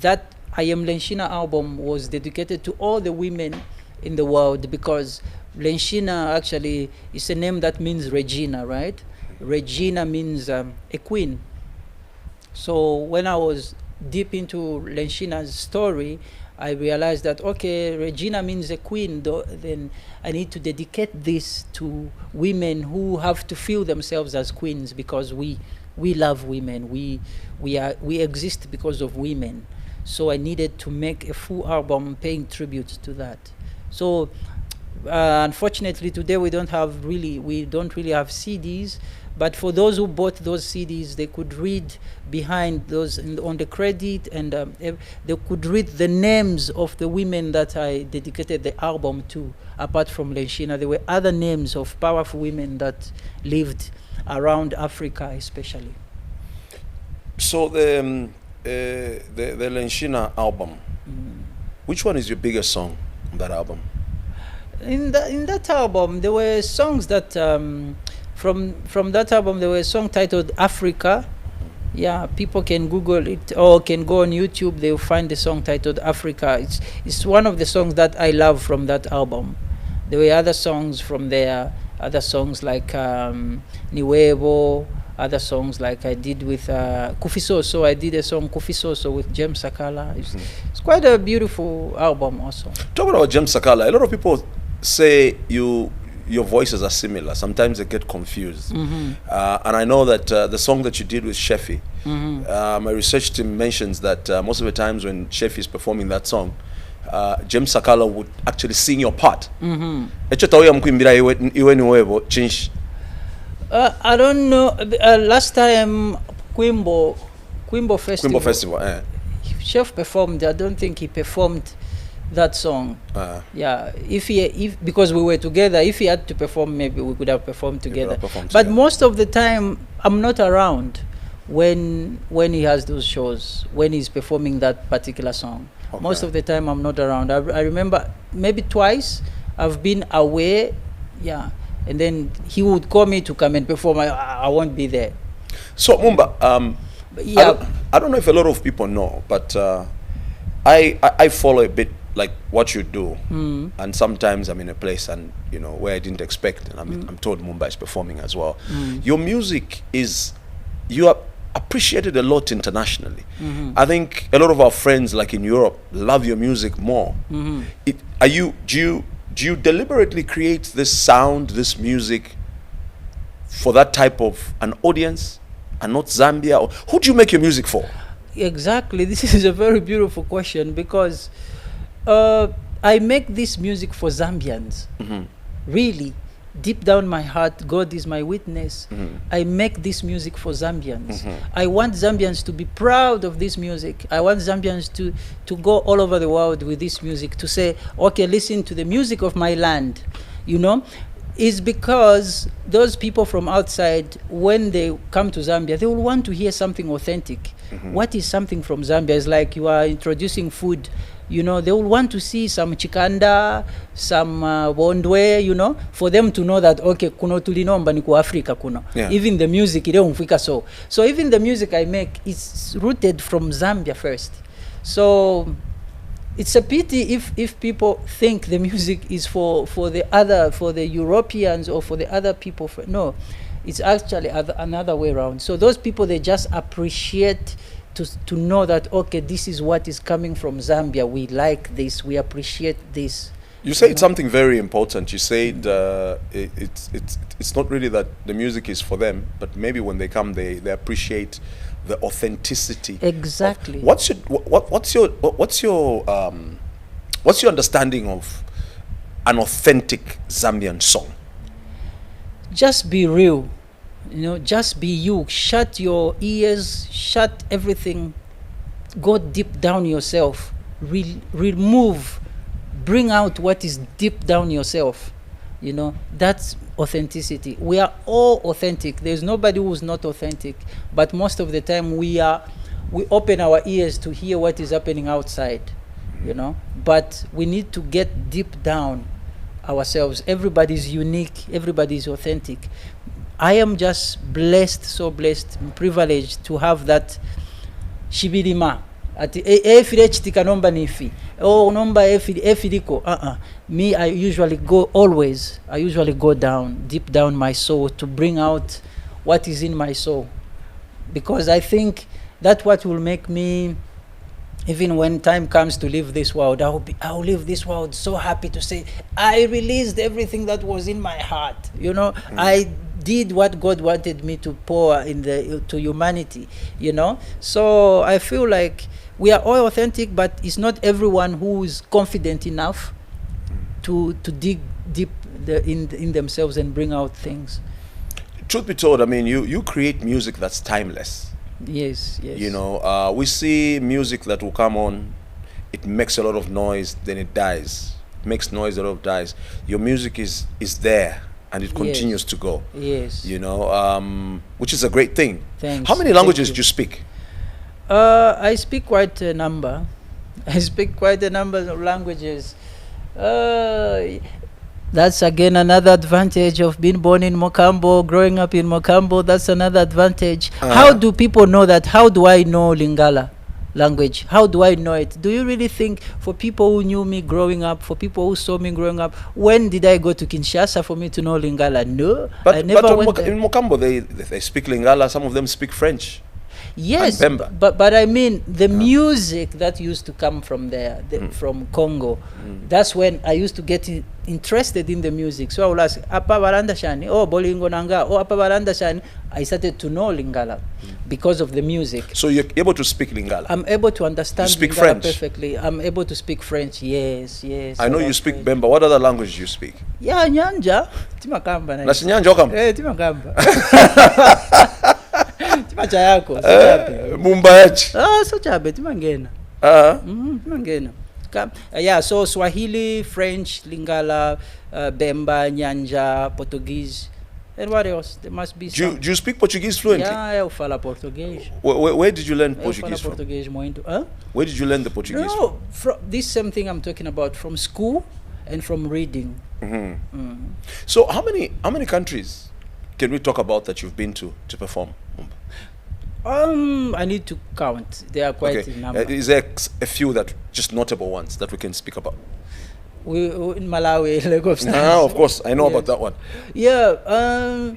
that I Am Lenshina album was dedicated to all the women in the world, because Lenshina actually is a name that means Regina, right? Regina means a queen. So when I was deep into Lenshina's story, I realized that, okay, Regina means a queen, then I need to dedicate this to women who have to feel themselves as queens, because we love women. We exist because of women. So I needed to make a full album paying tribute to that. So unfortunately today we don't really have CDs, but for those who bought those CDs, they could read behind those on the credit, and they could read the names of the women that I dedicated the album to. Apart from Lenshina, there were other names of powerful women that lived around Africa, especially. So the Lenshina album, which one is your biggest song on that album? In that album, there were songs that from that album, there was a song titled Africa. Yeah, people can Google it or can go on YouTube. They'll find the song titled Africa. It's one of the songs that I love from that album. There were other songs from there, other songs like Niwebo, other songs like I did with Kufisoso. I did a song Kufisoso with James Sakala. It's quite a beautiful album also. Talking about James Sakala, a lot of people say your voices are similar. Sometimes they get confused. And I know that the song that you did with Shefi, my research team mentions that most of the times when Shefi is performing that song, James Sakala would actually sing your part. I don't know. Last time Quimbo Festival, Chef performed. I don't think he performed that song. Yeah, if because we were together, if he had to perform, maybe we could have performed together. But most of the time I'm not around when he has those shows, when he's performing that particular song. Most of the time I'm not around. I remember maybe twice I've been away, and then he would call me to come and perform. I won't be there. So Mumba, I don't know if a lot of people know, but I follow a bit like what you do, and sometimes I'm in a place and where I didn't expect, and I'm told Mumba is performing as well. Your music you are appreciated a lot internationally. I think a lot of our friends, like in Europe, love your music more. Do you deliberately create this sound, this music, for that type of an audience, and not Zambia? Or who do you make your music for? Exactly. This is a very beautiful question, because I make this music for Zambians. Really, deep down my heart, God is my witness. I make this music for Zambians. I want Zambians to be proud of this music. I want Zambians to go all over the world with this music, to say, okay, listen to the music of my land. Is because those people from outside, when they come to Zambia, they will want to hear something authentic. What is something from Zambia? It's like you are introducing food. They will want to see some chikanda, some bondwe, for them to know that, okay, kuno tulinomba ni ku Africa kuno. Even the music, so even the music I make is rooted from Zambia first. So it's a pity if people think the music is for the Europeans or for the other people. No, it's actually another way around. So those people, they just appreciate to know that, okay, this is what is coming from Zambia. We like this. We appreciate this. You said something very important. You said it's not really that the music is for them, but maybe when they come, they appreciate the authenticity. Exactly. What's your understanding of an authentic Zambian song? Just be real, just be you. Shut your ears, shut everything, go deep down yourself, remove, bring out what is deep down yourself. That's authenticity. We are all authentic. There's nobody who's not authentic, but most of the time we open our ears to hear what is happening outside, but we need to get deep down ourselves. Everybody's unique, everybody's authentic. I am just blessed, so blessed, privileged to have that shibirima ati efirechtika nomba nifi nomba efiriko. Me, I usually go down, deep down my soul, to bring out what is in my soul, because I think that's what will make me, even when time comes to leave this world, I'll leave this world so happy to say I released everything that was in my heart. I did what God wanted me to pour to humanity. So I feel like we are all authentic, but it's not everyone who is confident enough to dig deep in themselves and bring out things. Truth be told, I mean, you create music that's timeless. Yes. We see music that will come on, it makes a lot of noise, then it dies. It makes noise, a lot of dies. Your music is there, and it continues to go. Yes. Which is a great thing. Thanks. How many languages do you speak? I speak quite a number. Of languages. That's again another advantage of being born in Mokambo, growing up in Mokambo. That's another advantage. How do people know that? How do I know Lingala language? How do I know it? Do you really think, for people who knew me growing up, for people who saw me growing up, when did I go to Kinshasa for me to know Lingala? No, I never went there. In Mokambo, they speak Lingala. Some of them speak French. Yes, but I mean the music that used to come from there, from Congo. That's when I used to get interested in the music. So I would ask, "Apa baranda shani? Oh, bolingo nanga. Oh, apa baranda shani?" I started to know Lingala because of the music. So you're able to speak Lingala? I'm able to understand Lingala French perfectly. I'm able to speak French. Yes. I know you speak Bemba. What other language do you speak? Yeah, Nyanja. Timakamba. Na Nyanja okam? Timakamba. Mumba Yachi. Sochabe timangena. Timangena. So Swahili, French, Lingala, Bemba, Nyanja, Portuguese, and what else? There must be some. Do you speak Portuguese fluently? Yeah, eu falo português. Where did you learn Portuguese from? Português muito. Where did you learn the Portuguese from? This same thing I'm talking about, from school and from reading. So how many countries can we talk about that you've been to perform? I need to count. They are quite a number. Is there a few that just notable ones that we can speak about? We in Malawi, Lagos. Of course, I know about that one. Yeah.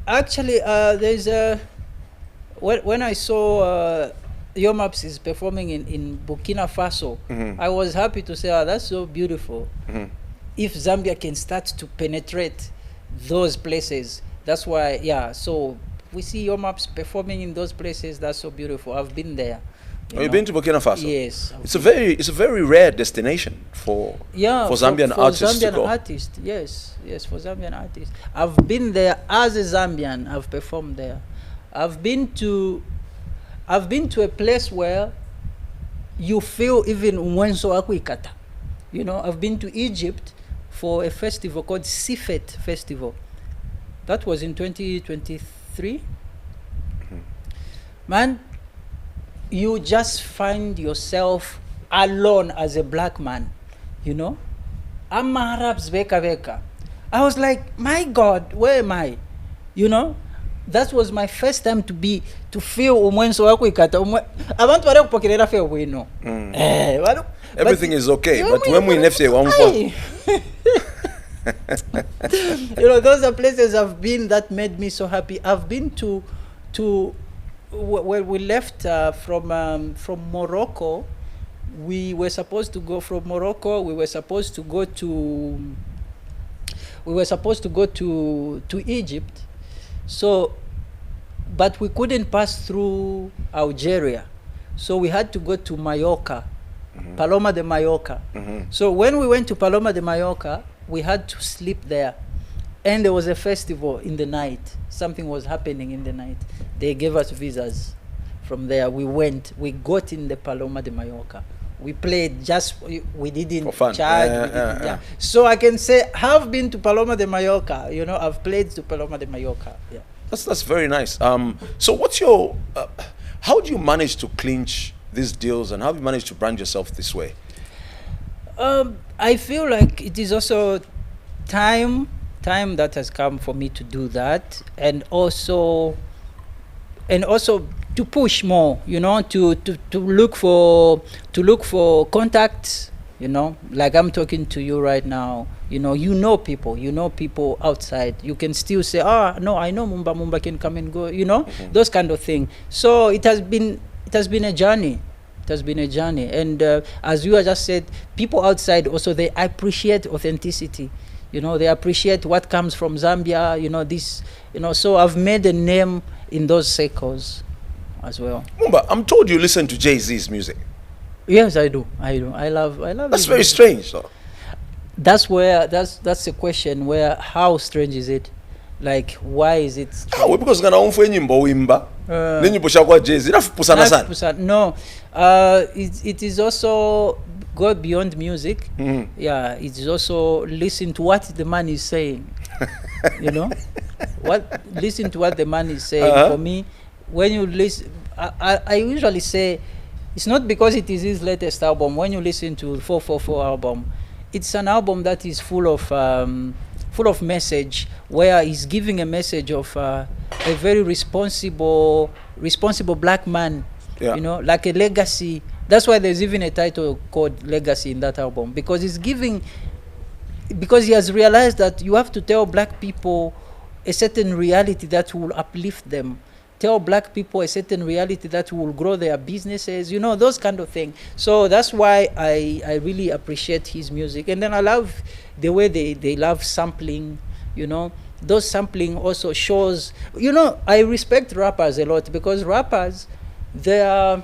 Actually, there's when I saw Yomaps is performing in Burkina Faso, I was happy to say, that's so beautiful. If Zambia can start to penetrate those places, that's why. So we see Yomaps performing in those places. That's so beautiful. I've been there. You've been to Burkina Faso? Yes. It's a very rare destination for Zambian artists to go. Yes, for Zambian artists. I've been there as a Zambian. I've performed there. I've been to a place where you feel even Mwenso Akuikata. I've been to Egypt for a festival called Sifet Festival. That was in 2023. Man, you just find yourself alone as a black man, I'm Arabs beka. I was like, my God, where am I? that was my first time to feel umwenso wako ikata abantu bari kupokelera fe wino everything is okay but when we left here one for you know, those are places I've been that made me so happy. I've been to where we left from Morocco. We were supposed to go from Morocco. We were supposed to go to Egypt. So, but we couldn't pass through Algeria. So we had to go to Mallorca, Paloma de Mallorca. So when we went to Paloma de Mallorca, we had to sleep there. And there was a festival in the night. Something was happening in the night. They gave us visas from there. We went. We got in the Paloma de Mallorca. We played we didn't for fun. charge. So I can say, I've been to Paloma de Mallorca. You know, I've played to Paloma de Mallorca. Yeah. That's very nice. So what's your, how do you manage to clinch these deals and how do you manage to brand yourself this way? I feel like it is also time that has come for me to do that, and also to push more, you know, to look for contacts, you know, like I'm talking to you right now. You know people outside. You can still say, no, I know Mumba can come and go, you know, those kind of things. So it has been a journey. It has been a journey, and as you just said, people outside also, they appreciate authenticity. You know, they appreciate what comes from Zambia. You know, this. You know, so I've made a name in those circles as well. Mumba, I'm told you listen to Jay-Z's music. Yes, I do. I love. That's very strange, though. That's the question. Where, how strange is it? Like, why is it strange? Because kana umfwe nyimbo wimba nyimbo shakwa Jay-Z nafupusana sana. No, it is also go beyond music. Yeah, it's also listen to what the man is saying. You know, listen to what the man is saying. For me, when you listen, I usually say, it's not because it is his latest album. When you listen to 444 album, it's an album that is full of message, where he's giving a message of a very responsible black man, you know, like a legacy. That's why there's even a title called Legacy in that album, because he has realized that you have to tell black people a certain reality that will uplift them. Tell black people a certain reality that will grow their businesses, you know, those kind of things. So that's why I really appreciate his music. And then I love the way they love sampling, you know. Those sampling also shows, you know, I respect rappers a lot, because rappers, they are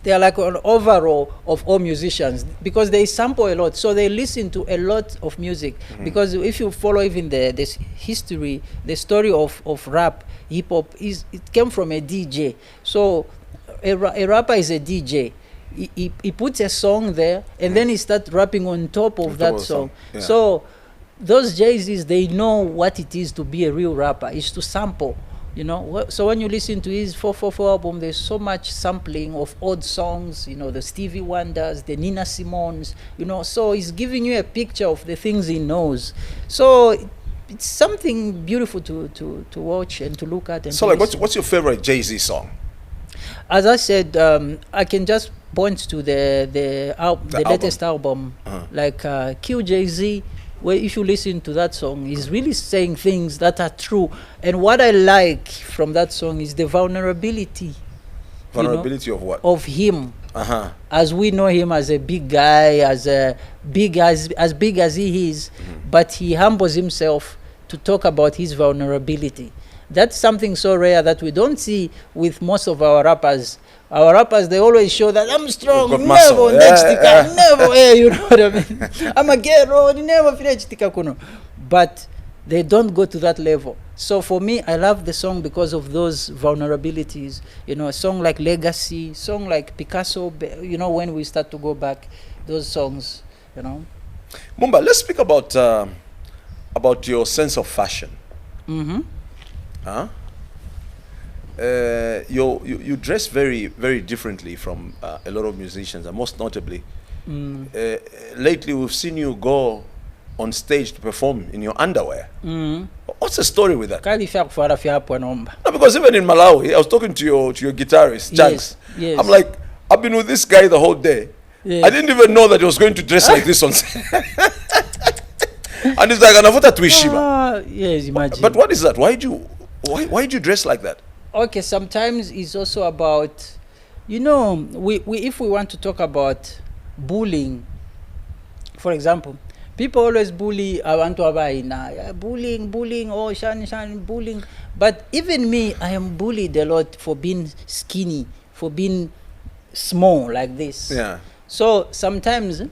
like an overall of all musicians, because they sample a lot, so they listen to a lot of music. Because if you follow even this history, the story of rap, hip hop, it came from a DJ. So a rapper is a DJ. He puts a song there, and then he starts rapping on top of that song. Yeah. So those Jay-Z's, they know what it is to be a real rapper, is to sample. You know, so when you listen to his 444 album, there's so much sampling of old songs, you know, the Stevie Wonders, the Nina Simones, you know, so he's giving you a picture of the things he knows. So it's something beautiful to watch and to look at. And so, like, what's your favorite Jay-Z song? As I said, I can just point to the latest album, like Kill Jay-Z, where if you listen to that song, he's really saying things that are true. And what I like from that song is the vulnerability. Vulnerability, you know, of what? Of him. As we know him as a big guy, as big as he is, but he humbles himself to talk about his vulnerability. That's something so rare that we don't see with most of our rappers. Our rappers, they always show that I'm strong, never never, you know what I mean? I'm a girl, never kuno. But they don't go to that level. So for me, I love the song because of those vulnerabilities. You know, a song like Legacy, song like Picasso, you know, when we start to go back, those songs, you know. Mumba, let's speak about your sense of fashion. You dress very, very differently from a lot of musicians, and most notably, lately we've seen you go on stage to perform in your underwear. What's the story with that? kali fya kufara fya hapo nomba. No, because even in Malawi, I was talking to your guitarist, Chansa. Yes. I'm like, I've been with this guy the whole day. Yes. I didn't even know that he was going to dress like this on set. And he's like, anafuta tuishiba. Yes, imagine. But what is that? Why'd you dress like that? Okay, sometimes it's also about, you know, we if we want to talk about bullying, for example, people always bully abantu abaina, bullying, oh shan, bullying. But even me, I am bullied a lot for being skinny, for being small like this. Yeah. So sometimes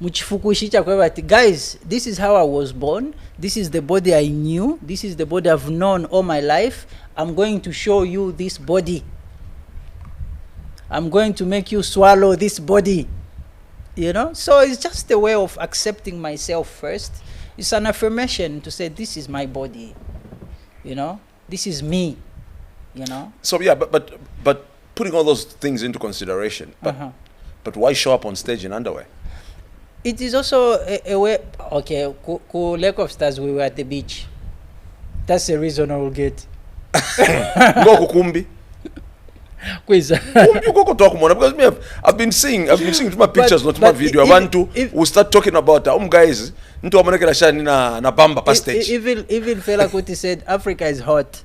muchifukushicha kwa guys, this is how I was born, this is the body I knew, this is the body I've known all my life. I'm going to show you this body. I'm going to make you swallow this body. You know? So it's just a way of accepting myself first. It's an affirmation to say, this is my body. You know? This is me. You know? So yeah, but putting all those things into consideration, but why show up on stage in underwear? It is also a way. Okay, Lake of Stars, we were at the beach. That's the reason I will get. Go kukumbi. Quiz. You go talk more because me I've been seeing to my pictures, not my video. I want to we start talking about guys. Nto amonekela shani na bamba pa stage. Even Fela Kuti said Africa is hot.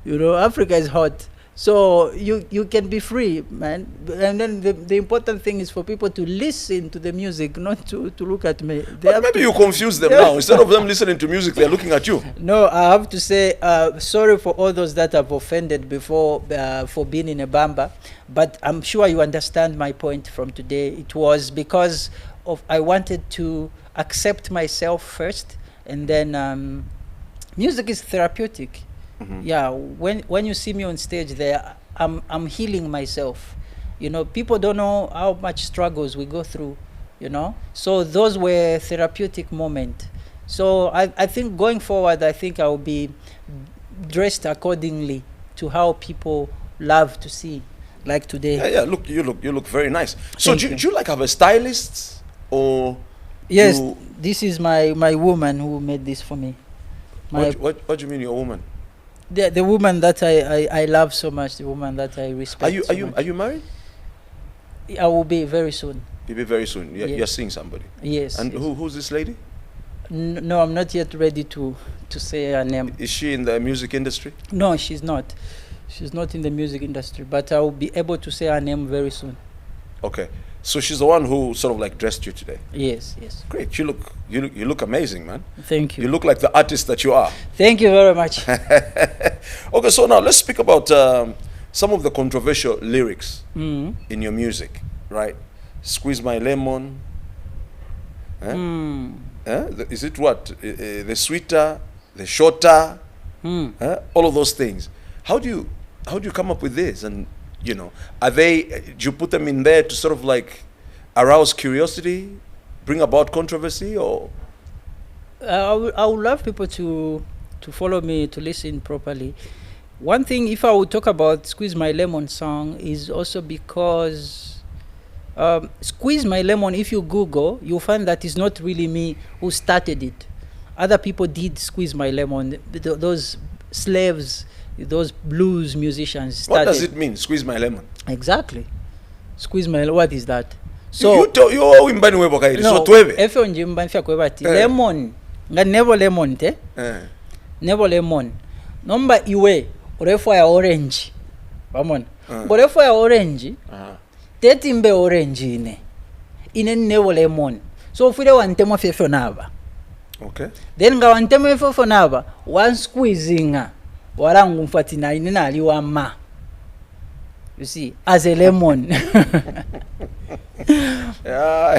You know, Africa is hot. So you can be free, man. And then the important thing is for people to listen to the music, not to look at me. But maybe you confuse them now. Instead of them listening to music, they're looking at you. No, I have to say sorry for all those that have offended before for being in a bamba. But I'm sure you understand my point from today. It was because I wanted to accept myself first, and then music is therapeutic. Yeah, when you see me on stage there, I'm healing myself. You know, people don't know how much struggles we go through, you know. So those were therapeutic moments. So I think going forward, I think I will be dressed accordingly to how people love to see, like today. Yeah. Look, you look very nice. So do you like have a stylist or? Yes, this is my woman who made this for me. What do you mean, your woman? The woman that I love so much, the woman that I respect. Are you married? I will be very soon. You'll be very soon. You're seeing somebody. Yes. And yes. who's this lady? No, I'm not yet ready to say her name. Is she in the music industry? No, she's not. She's not in the music industry, but I will be able to say her name very soon. Okay. So she's the one who sort of like dressed you today. Yes. Great. You look amazing, man. Thank you. You look like the artist that you are. Thank you very much. Okay, so now let's speak about some of the controversial lyrics in your music, right? Squeeze my lemon. Is it what? The sweeter, the shorter, all of those things. How do you come up with this? And you know, do you put them in there to sort of like arouse curiosity, bring about controversy, or? I would love people to follow me, to listen properly. One thing, if I would talk about Squeeze My Lemon song, is also because Squeeze My Lemon, if you Google, you'll find that it's not really me who started it. Other people did Squeeze My Lemon. Those slaves, those blues musicians started. What does it mean, squeeze my lemon? Exactly. Squeeze my lemon. What is that? So you wimbani webo kairi. No, So twebe. efe onjimba nfya kweba ti lemon nga never lemon te. Never lemon. Nomba iwe urefu ya orange. Bamona. Urefu ya orange. Tetimbe orange ine never lemon. So ufire wantemo fefo naba. Okay. Then nga wantemo fefo naba one squeezing warangu mfati na ine na aliwa ma. You see, as a lemon.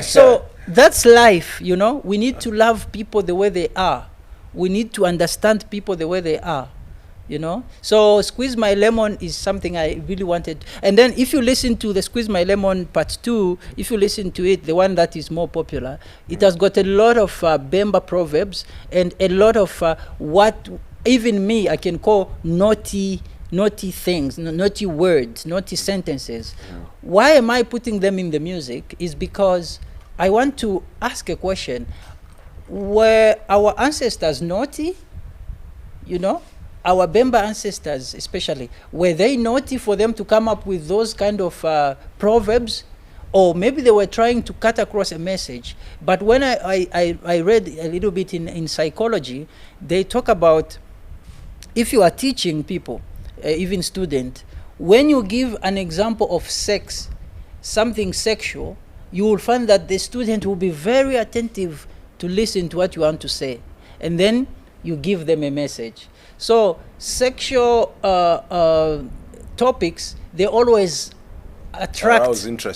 So that's life, you know. We need to love people the way they are. We need to understand people the way they are, you know. So Squeeze My Lemon is something I really wanted. And then if you listen to the Squeeze My Lemon part 2, if you listen to it, the one that is more popular, it has got a lot of Bemba proverbs and a lot of what even me I can call naughty things, naughty words, naughty sentences. Why am I putting them in the music? Is because I want to ask a question. Were our ancestors naughty? you know, our Bemba ancestors especially, were they naughty for them to come up with those kind of proverbs? Or maybe they were trying to cut across a message. But when I read a little bit in psychology, they talk about if you are teaching people, even students, when you give an example of sex, something sexual, you will find that the student will be very attentive to listen to what you want to say. And then you give them a message. So sexual topics, they always attract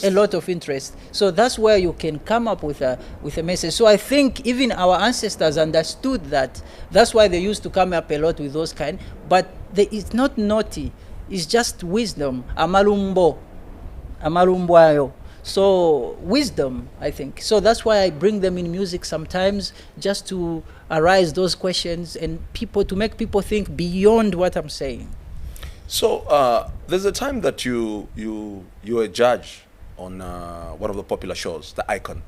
a lot of interest. So that's where you can come up with a message. So I think even our ancestors understood that. That's why they used to come up a lot with those kind. But it's not naughty. It's just wisdom. Amalumbo. Amalumbwayo. So wisdom, I think. So that's why I bring them in music sometimes, just to arise those questions and to make people think beyond what I'm saying. So there's a time that you were a judge on one of the popular shows, The Icon.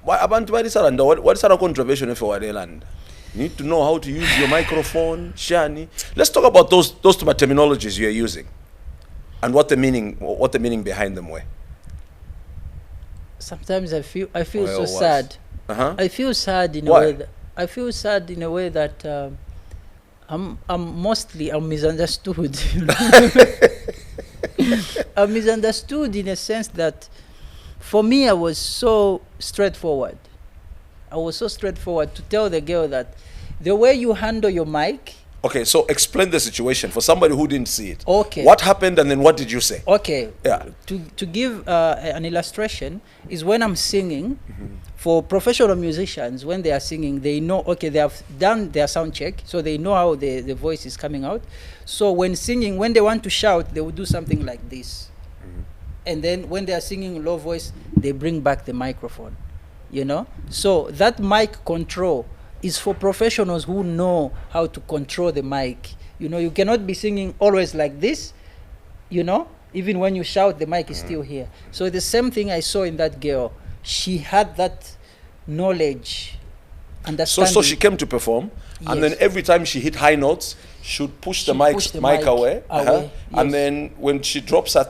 What is a controversial for Wadeland? You need to know how to use your microphone, Shani. Let's talk about those two terminologies you're using and what the meaning behind them were. Sometimes I feel so sad. I feel sad in a way. I feel sad in a way that I'm misunderstood. You know? I'm misunderstood in a sense that, for me, I was so straightforward. I was so straightforward to tell the girl that the way you handle your mic. Okay, so explain the situation for somebody who didn't see it. Okay. What happened and then what did you say? Okay. Yeah. To give an illustration is when I'm singing. For professional musicians, when they are singing, they know, okay, they have done their sound check, so they know how the voice is coming out. So when singing, when they want to shout, they will do something like this. And then when they are singing low voice, they bring back the microphone, you know? So that mic control is for professionals who know how to control the mic. You know, you cannot be singing always like this, you know? Even when you shout, the mic is still here. So the same thing I saw in that girl. She had that knowledge, understanding. So she came to perform, yes. And then every time she hit high notes, she would push the mic away. Yes. And then when she drops her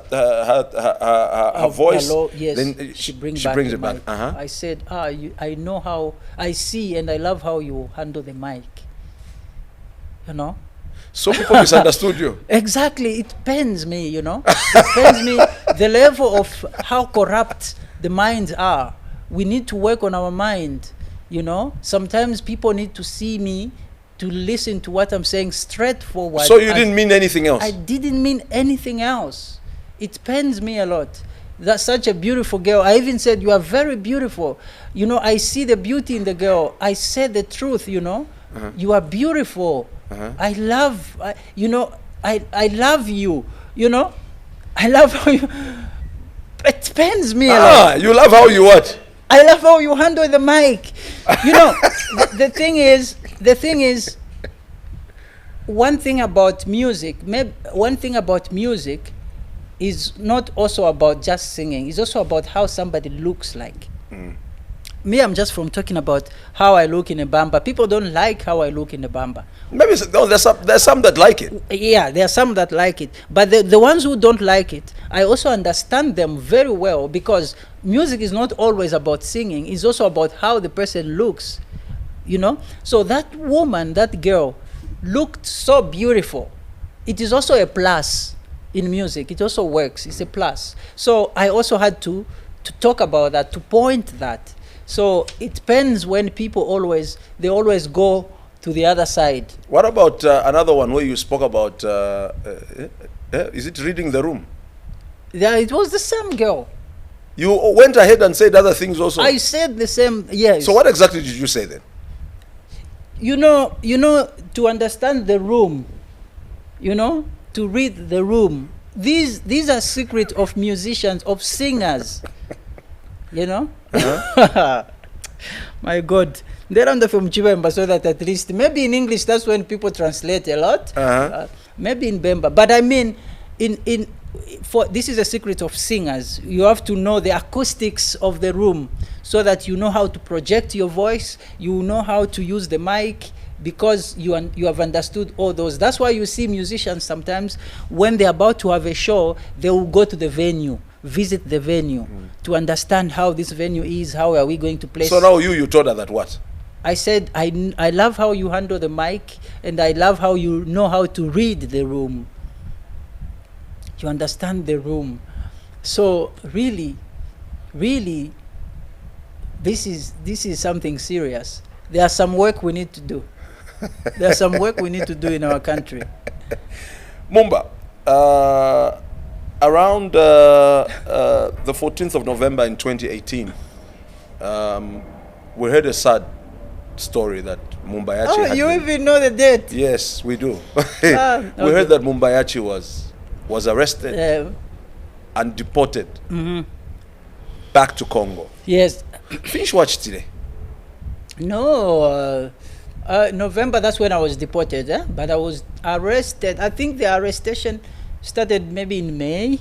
voice, yes, then she brings it back. I said, I know how, I see and I love how you handle the mic. You know? So people misunderstood you. Exactly. It pains me, you know? It pains me, the level of how corrupt the minds are. We need to work on our mind, you know? Sometimes people need to see me, to listen to what I'm saying straightforward. So you didn't mean anything else? I didn't mean anything else. It pains me a lot. That's such a beautiful girl. I even said, you are very beautiful. You know, I see the beauty in the girl. I said the truth, you know? You are beautiful. I love, you know, I love you, you know? I love how you... It pains me a lot. You love how you what? I love how you handle the mic. You know, the thing is, one thing about music is not also about just singing. It's also about how somebody looks like. Me, I'm just from talking about how I look in a bamba. People don't like how I look in a bamba. Maybe there's some that like it. Yeah, there are some that like it. But the ones who don't like it, I also understand them very well, because music is not always about singing. It's also about how the person looks, you know? So that woman, that girl, looked so beautiful. It is also a plus in music. It also works. It's a plus. So I also had to talk about that, to point that. So it depends when people always go to the other side. What about another one where you spoke about, is it reading the room? Yeah, it was the same girl. You went ahead and said other things also? I said the same, yes. So what exactly did you say then? You know, to understand the room, you know, to read the room. These are secrets of musicians, of singers, you know? My God. They're under from Chibemba, so that at least, maybe in English, that's when people translate a lot. Maybe in Bemba. But I mean, this is a secret of singers. You have to know the acoustics of the room so that you know how to project your voice, you know how to use the mic, because you have understood all those. That's why you see musicians sometimes when they're about to have a show, they will go to the venue, visit the venue to understand how this venue is, how are we going to play. So now you told her that what? I said, I love how you handle the mic, and I love how you know how to read the room. You understand the room. So really, this is something serious. There's some work we need to do. There's some work we need to do in our country. Mumba, around the 14th of November in 2018, we heard a sad story that Mumba Yachi Oh, had you been- even know the date? Yes, we do. Okay. We heard that Mumba Yachi was arrested and deported back to Congo. Yes. Finish watch today. No, November, that's when I was deported, but I was arrested. I think the arrestation started maybe in May.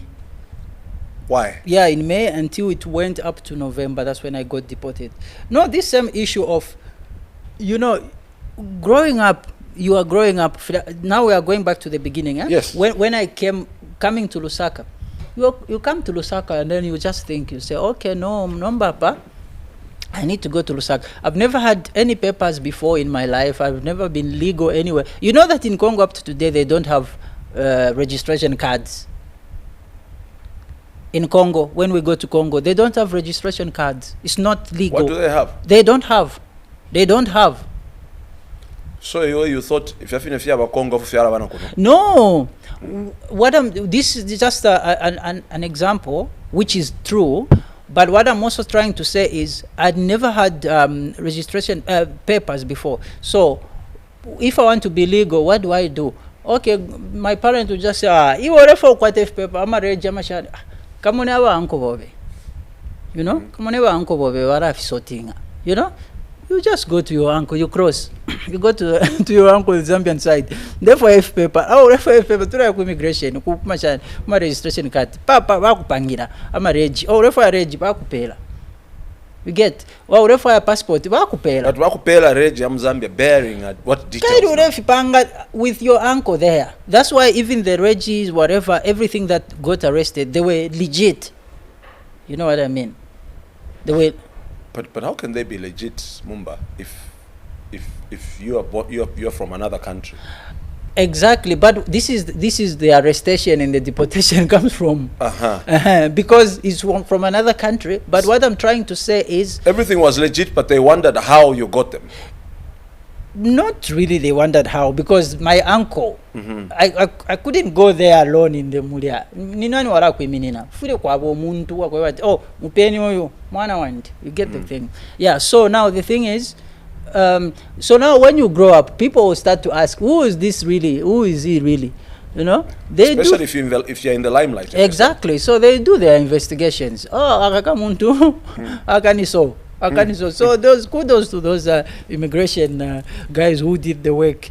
Why? Yeah, in May until it went up to November. That's when I got deported. No, this same issue of, growing up, you are growing up. Now we are going back to the beginning. Yes. When I coming to Lusaka, you come to Lusaka and then you just think, you say, okay, no, Papa, I need to go to Lusaka. I've never had any papers before in my life. I've never been legal anywhere. You know that in Congo up to today, they don't have registration cards. In Congo, when we go to Congo, they don't have registration cards. It's not legal. What do they have? They don't have. So you thought if you're finna about Congo, No. This is just an example, which is true. But what I'm also trying to say is I'd never had registration papers before. So if I want to be legal, what do I do? Okay, my parents will just say, you already for quite a paper, I'm a reg, come on, ever uncle Bobby. Come on, ever uncle Bobby, what have sorting? You just go to your uncle, you cross. You go to your uncle's Zambian side. Therefore, F paper. Oh, F paper. To immigration. My registration card. Papa, bakupangira. I'm a reg. Oh, refer reg. Bakupela. You get. Well, refer passport. Bakupela. But bakupela reg. I'm Zambia. Bearing at what details? With your uncle there. That's why even the regis, whatever, everything that got arrested, they were legit. You know what I mean? They were. But how can they be legit, Mumba, if you're from another country? Exactly, but this is the arrestation and the deportation comes from because it's from another country. But what I'm trying to say is everything was legit, but they wondered how you got them. Not really. They wondered how, because my uncle, I couldn't go there alone in the Mulia. Ninani wala kuiminina. Fule kwa abo muntu wa kwa oh mupeni oyo mwana wandi. You get the thing. Yeah. So now the thing is, so now when you grow up, people will start to ask, who is this really? Who is he really? They especially if you're in the limelight. Exactly. So they do their investigations. Oh, akaka muntu, akaniso. So those kudos to those immigration guys who did the work,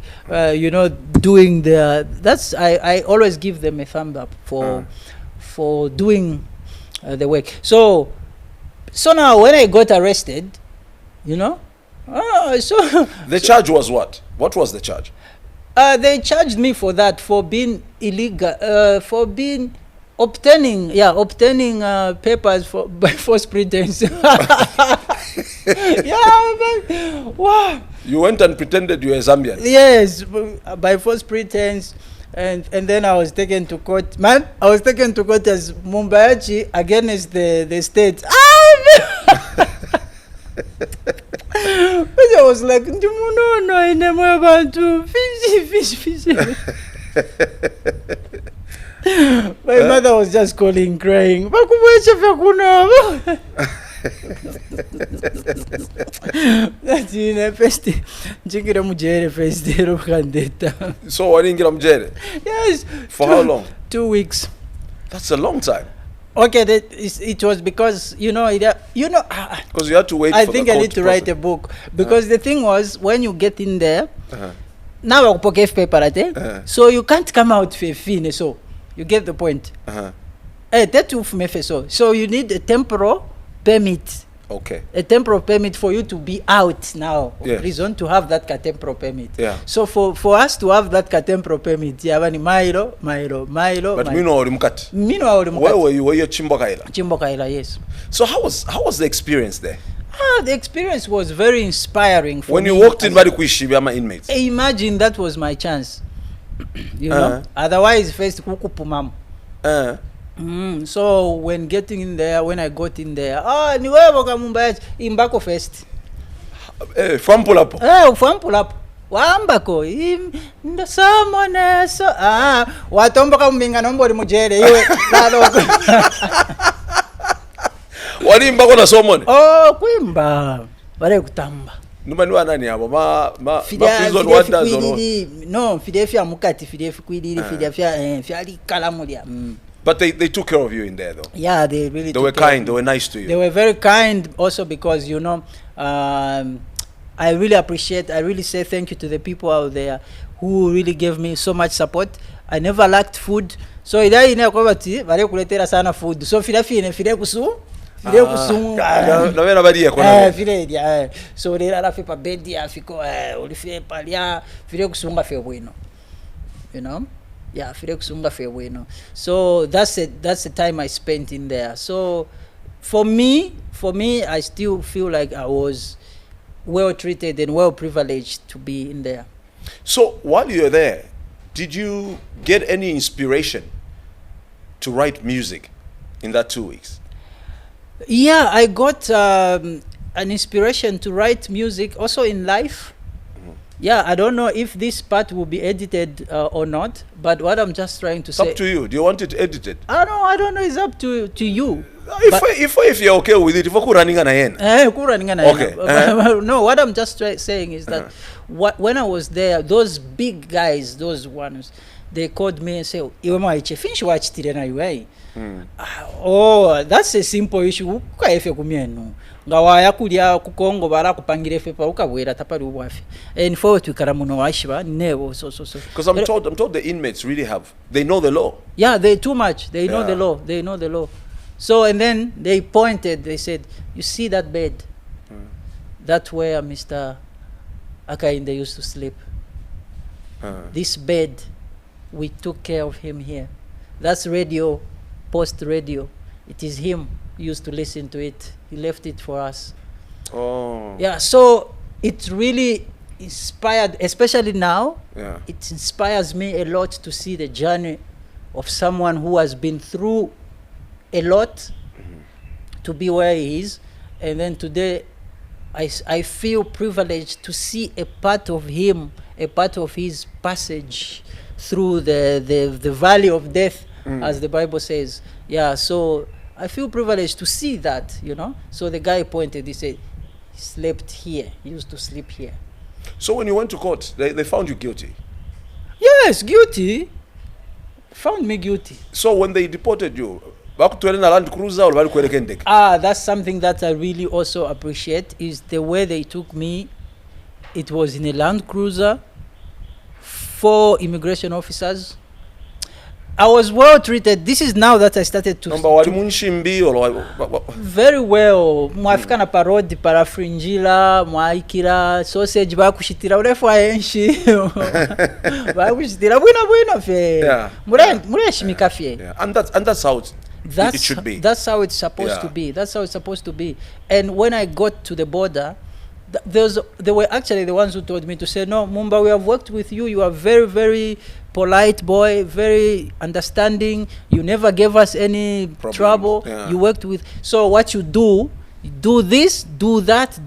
doing that's I always give them a thumb up for doing the work. So now when I got arrested, so the charge was what? What was the charge? They charged me for that, for being illegal, for being obtaining papers by false pretense. Wow. You went and pretended you were Zambian. Yes, by false pretense, and then I was taken to court. Man, I was taken to court as Mumba Yachi against the state. But I was like, no, I never want to fish. My mother was just calling, crying. That's in a festi. Jikira mujere festi candidata. So what didn't get mujere? Yes. For how long? 2 weeks. That's a long time. Okay, it was because because you had to wait. I think I need to write a book because the thing was when you get in there. Now I poke paper so you can't come out fine. So you get the point. So you need a temporal permit. Okay. A temporal permit for you to be out now of Yes. prison, to have that temporal permit. Yeah. So for us to have that temporal permit, yabani mailo. But we know mukati. Where were you? Were you Chimbokaila? Chimbokaila, yes. So how was the experience there? The experience was very inspiring for When me. you walked in, bali kuishibama inmates. Imagine that was my chance. You know? Otherwise, first kukupumam. So when I got in there, ni wewe ka Mumba Yachi, imbako first. From pull up. From pull up. Wambako ndasomone so watomba ka mbinga nombori mujere iwe lalo. Wali imbako na somone. Kuimba. Bare kutamba. Numani wa nani abo ma prison wonders or no fidefia mukati fidefi kwidiri fidefia fiali kalamulia. But they took care of you in there, though. Yeah, they really. They were kind. They were nice to you. They were very kind, also because I really appreciate. I really say thank you to the people out there who really gave me so much support. I never lacked food. So ida ina kwa bati vale kuletera sana food. So file kusu. File kusu. Na wena badia kwa na. File dia. So lera la fepa bedi afiko olife palia file kusunga fe bueno. You know? Yeah, so that's the time I spent in there. So for me, I still feel like I was well treated and well privileged to be in there. So while you were there, did you get any inspiration to write music in that 2 weeks? Yeah, I got an inspiration to write music also in life. Yeah, I don't know if this part will be edited or not, but what I'm just trying to say. It's up to you. Do you want it edited? I don't know. It's up to you. If you're okay with it, if you're running okay. No, what I'm just saying is that when I was there, those big guys, those ones, they called me and said, "Finish watch today." Oh, that's a simple issue. Ngawaya kulia kukongo bara kupangire fepa ukabwera tapari ubwafi and for to karamuno washiba never so because I'm told the inmates really they know the law. Yeah, they too much. They know the law. So and then they said, you see that bed? That's where Mr. Akainde used to sleep. This bed, we took care of him here. That's radio, post radio. It is him. Used to listen to it. He left it for us. Oh. Yeah, so it really inspired, especially now. Yeah. It inspires me a lot to see the journey of someone who has been through a lot to be where he is. And then today, I feel privileged to see a part of him, a part of his passage through the valley of death, as the Bible says. Yeah, so I feel privileged to see that, So the guy pointed, he said, he slept here. He used to sleep here. So when you went to court, they found you guilty? Yes, guilty. Found me guilty. So when they deported you, land cruiser or that's something that I really also appreciate, is the way they took me. It was in a Land Cruiser, 4 immigration officers. I was well treated. This is now that I started to very well. Mwafika na parodi parafringila, mwaikira sausage bakushitira urefu aenshi. Bakushitira bwino fe. Mure shimika fe. And that's how it should be. That's how it's supposed to be. That's how it's supposed to be. And when I got to the border, they were actually the ones who told me to say, no, Mumba, we have worked with you. You are very, very polite boy, very understanding. You never gave us any trouble. You worked with. So what you do this, do that.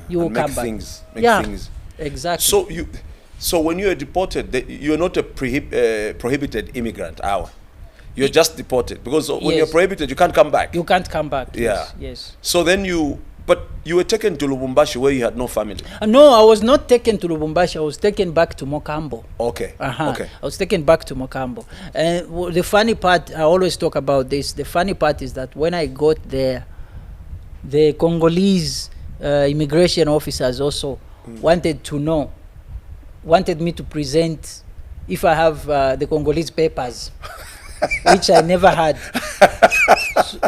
You will come back. Make things. Exactly. So when you are deported, you're not a prohibited immigrant. You're just deported because when you're prohibited, you can't come back. You can't come back. Yes. So then you were taken to Lubumbashi where you had no family. No, I was not taken to Lubumbashi. I was taken back to Mokambo. Okay. Okay. I was taken back to Mokambo. And the funny part, I always talk about this. The funny part is that when I got there, the Congolese immigration officers also wanted me to present if I have the Congolese papers, which I never had.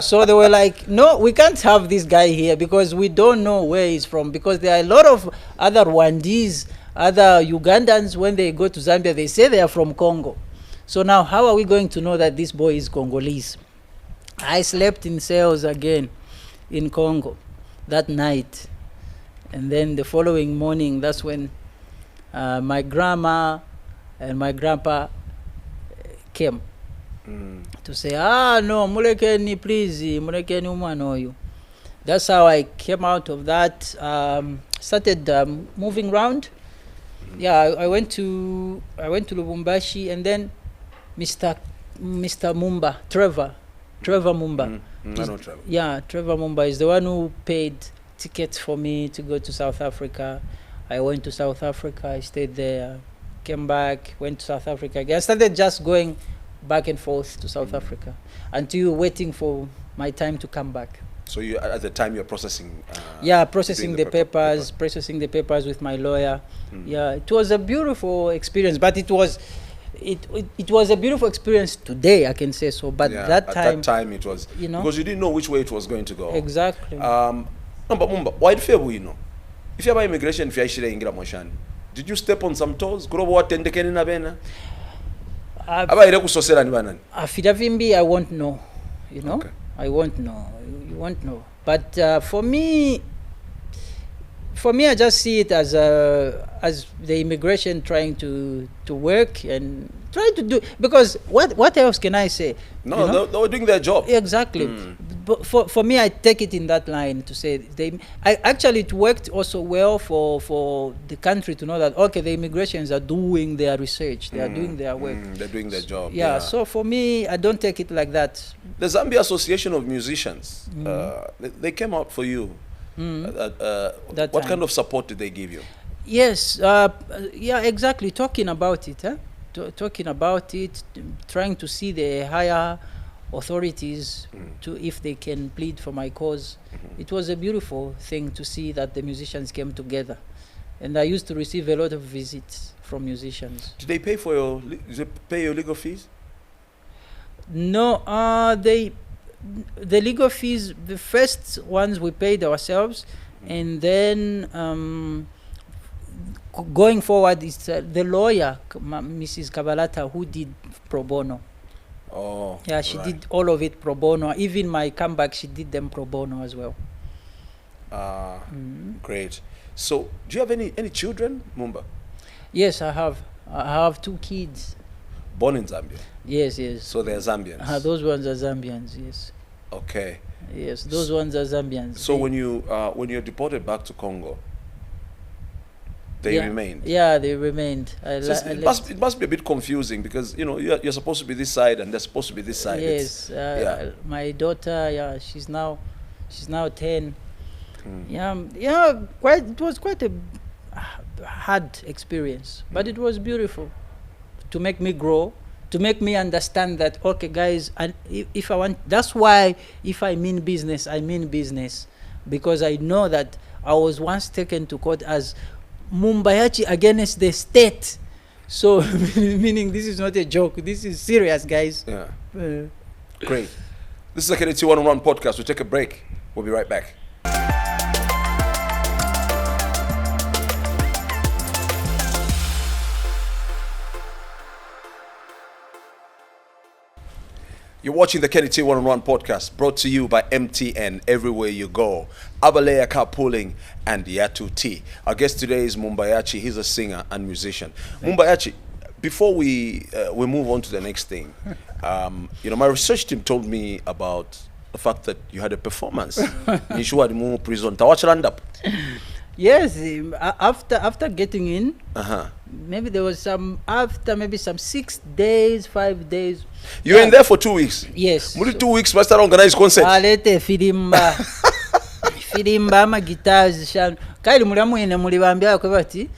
So they were like, no, we can't have this guy here because we don't know where he's from, because there are a lot of other Rwandese, other Ugandans, when they go to Zambia, they say they are from Congo. So now how are we going to know that this boy is Congolese? I slept in cells again in Congo that night. And then the following morning, that's when my grandma and my grandpa came to say, no, mulekeni please, mulekeni umwana oyu. That's how I came out of that, started moving around. Yeah, I went to Lubumbashi, and then Mr. Mumba, Trevor Mumba. I know Trevor. Yeah, Trevor Mumba is the one who paid tickets for me to go to South Africa. I went to South Africa, I stayed there, came back, went to South Africa again. I started just going back and forth to South Africa until waiting for my time to come back. So you, at the time, you're processing. Processing the papers, processing the papers with my lawyer. Yeah, it was a beautiful experience, but it was a beautiful experience today, I can say so. But at that time it was, you know, because you didn't know which way it was going to go. Exactly. No, but Mumba, why did you know? If you have immigration, did you step on some toes? Afidavimbi, I won't know, you know. Okay. I won't know. You won't know. But for me, I just see it as the immigration trying to work and trying to do, because what else can I say? No, you know? they were doing their job. Exactly. But for me, I take it in that line to say actually it worked also well for the country to know that, okay, the immigrations are doing their research, they are doing their work. They're doing their job. Yeah, so for me, I don't take it like that. The Zambia Association of Musicians, they came out for you. What kind of support did they give you? Yes, yeah, exactly. Talking about it, trying to see the higher authorities to if they can plead for my cause. It was a beautiful thing to see that the musicians came together, and I used to receive a lot of visits from musicians. Did they pay for your legal fees? No, the legal fees, the first ones we paid ourselves, and then going forward is the lawyer, Mrs. Kabalata, who did pro bono. Oh, yeah, she did all of it pro bono. Even my comeback, she did them pro bono as well. Great. So, do you have any children, Mumba? Yes, I have. I have 2 kids. Born in Zambia? Yes. So they're Zambians? Those ones are Zambians, yes. Okay. Yes, those ones are Zambians. So when you're deported back to Congo, they remained? Yeah, they remained. It must be a bit confusing, because you're supposed to be this side and they're supposed to be this side. Yes, my daughter, she's now 10. It was quite a hard experience, but it was beautiful to make me grow, to make me understand that, okay, guys, and if I want, that's why if I mean business, I mean business, because I know that I was once taken to court as Mumba Yachi against the state. So, meaning this is not a joke, this is serious, guys. Yeah. Great. This is the KDT One-on-One podcast. We'll take a break. We'll be right back. You're watching the KDT One-on-One podcast, brought to you by MTN, everywhere you go. Abaleya Carpooling and Yatu T. Our guest today is Mumba Yachi. He's a singer and musician. Mumba Yachi, before we move on to the next thing, my research team told me about the fact that you had a performance in Shuadimu prison. Tawachalanda. Yes, after getting in, maybe there was some 6 days, 5 days. You were in there for 2 weeks? Yes. Muri 2 weeks, Master organized concert. Alete filimba. Filimba ama guitars shano. Kaili mulamwene mulibambia kwa bati.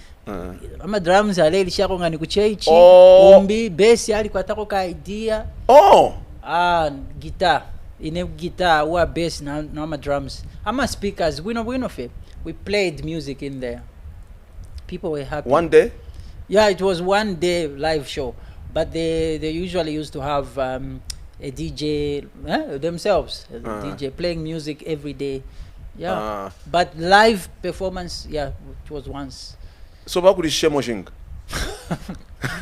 Ama drums aleli shako ngani kuchechi. Umbi, bass yali kwa tako ka idea. Guitar. Ine guitar wa bass na ama drums. Ama speakers, we played music in there. People were happy. One day? Yeah, it was one day live show. But they usually used to have a DJ themselves, a DJ playing music every day. Yeah, but live performance, yeah, it was once. So bakulishe moshinga.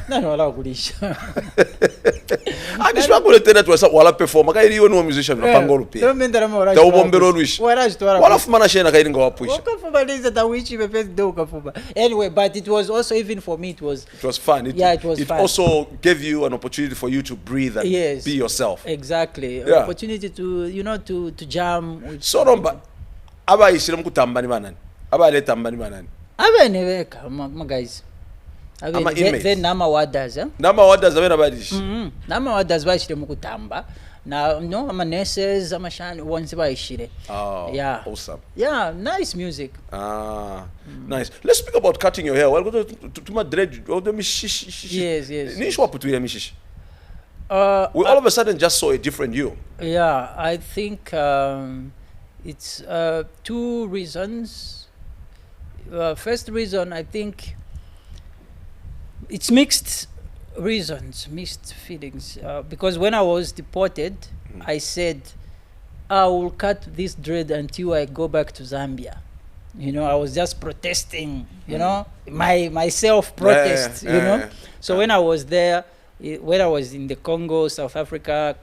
No, wala kulisha. Ani shwakuletera twasa wala performa kairi yo no musician napangolo pia. Ta ubombero lwishi. Wala fumana shena kairi nga wapusha. Wakafuba liza ta wichi be first do kafuba. Anyway, but it was also, even for me, it was fun. It was it fun. also gave you an opportunity for you to breathe and be yourself. Exactly. Yeah. Opportunity to to jam with so romba aba ishire mukutamba ni banani aba le tamba ni banani abenebeka ma guys then nama warders abena badishi nama warders bashire mukutamba na no ama nurses ama shani once baishire. Yeah, awesome. Yeah, nice music. Nice. Let's speak about cutting your hair. Well, go to my dread or the mishishi. Yes. Nishwa putu ya mishishi. We all of a sudden just saw a different you. Yeah, I think it's two reasons. First reason, I think it's mixed reasons, mixed feelings. Because when I was deported, I said, I will cut this dread until I go back to Zambia. You know, I was just protesting, you know, my self-protest, you know. So when I was there, when I was in the Congo, South Africa,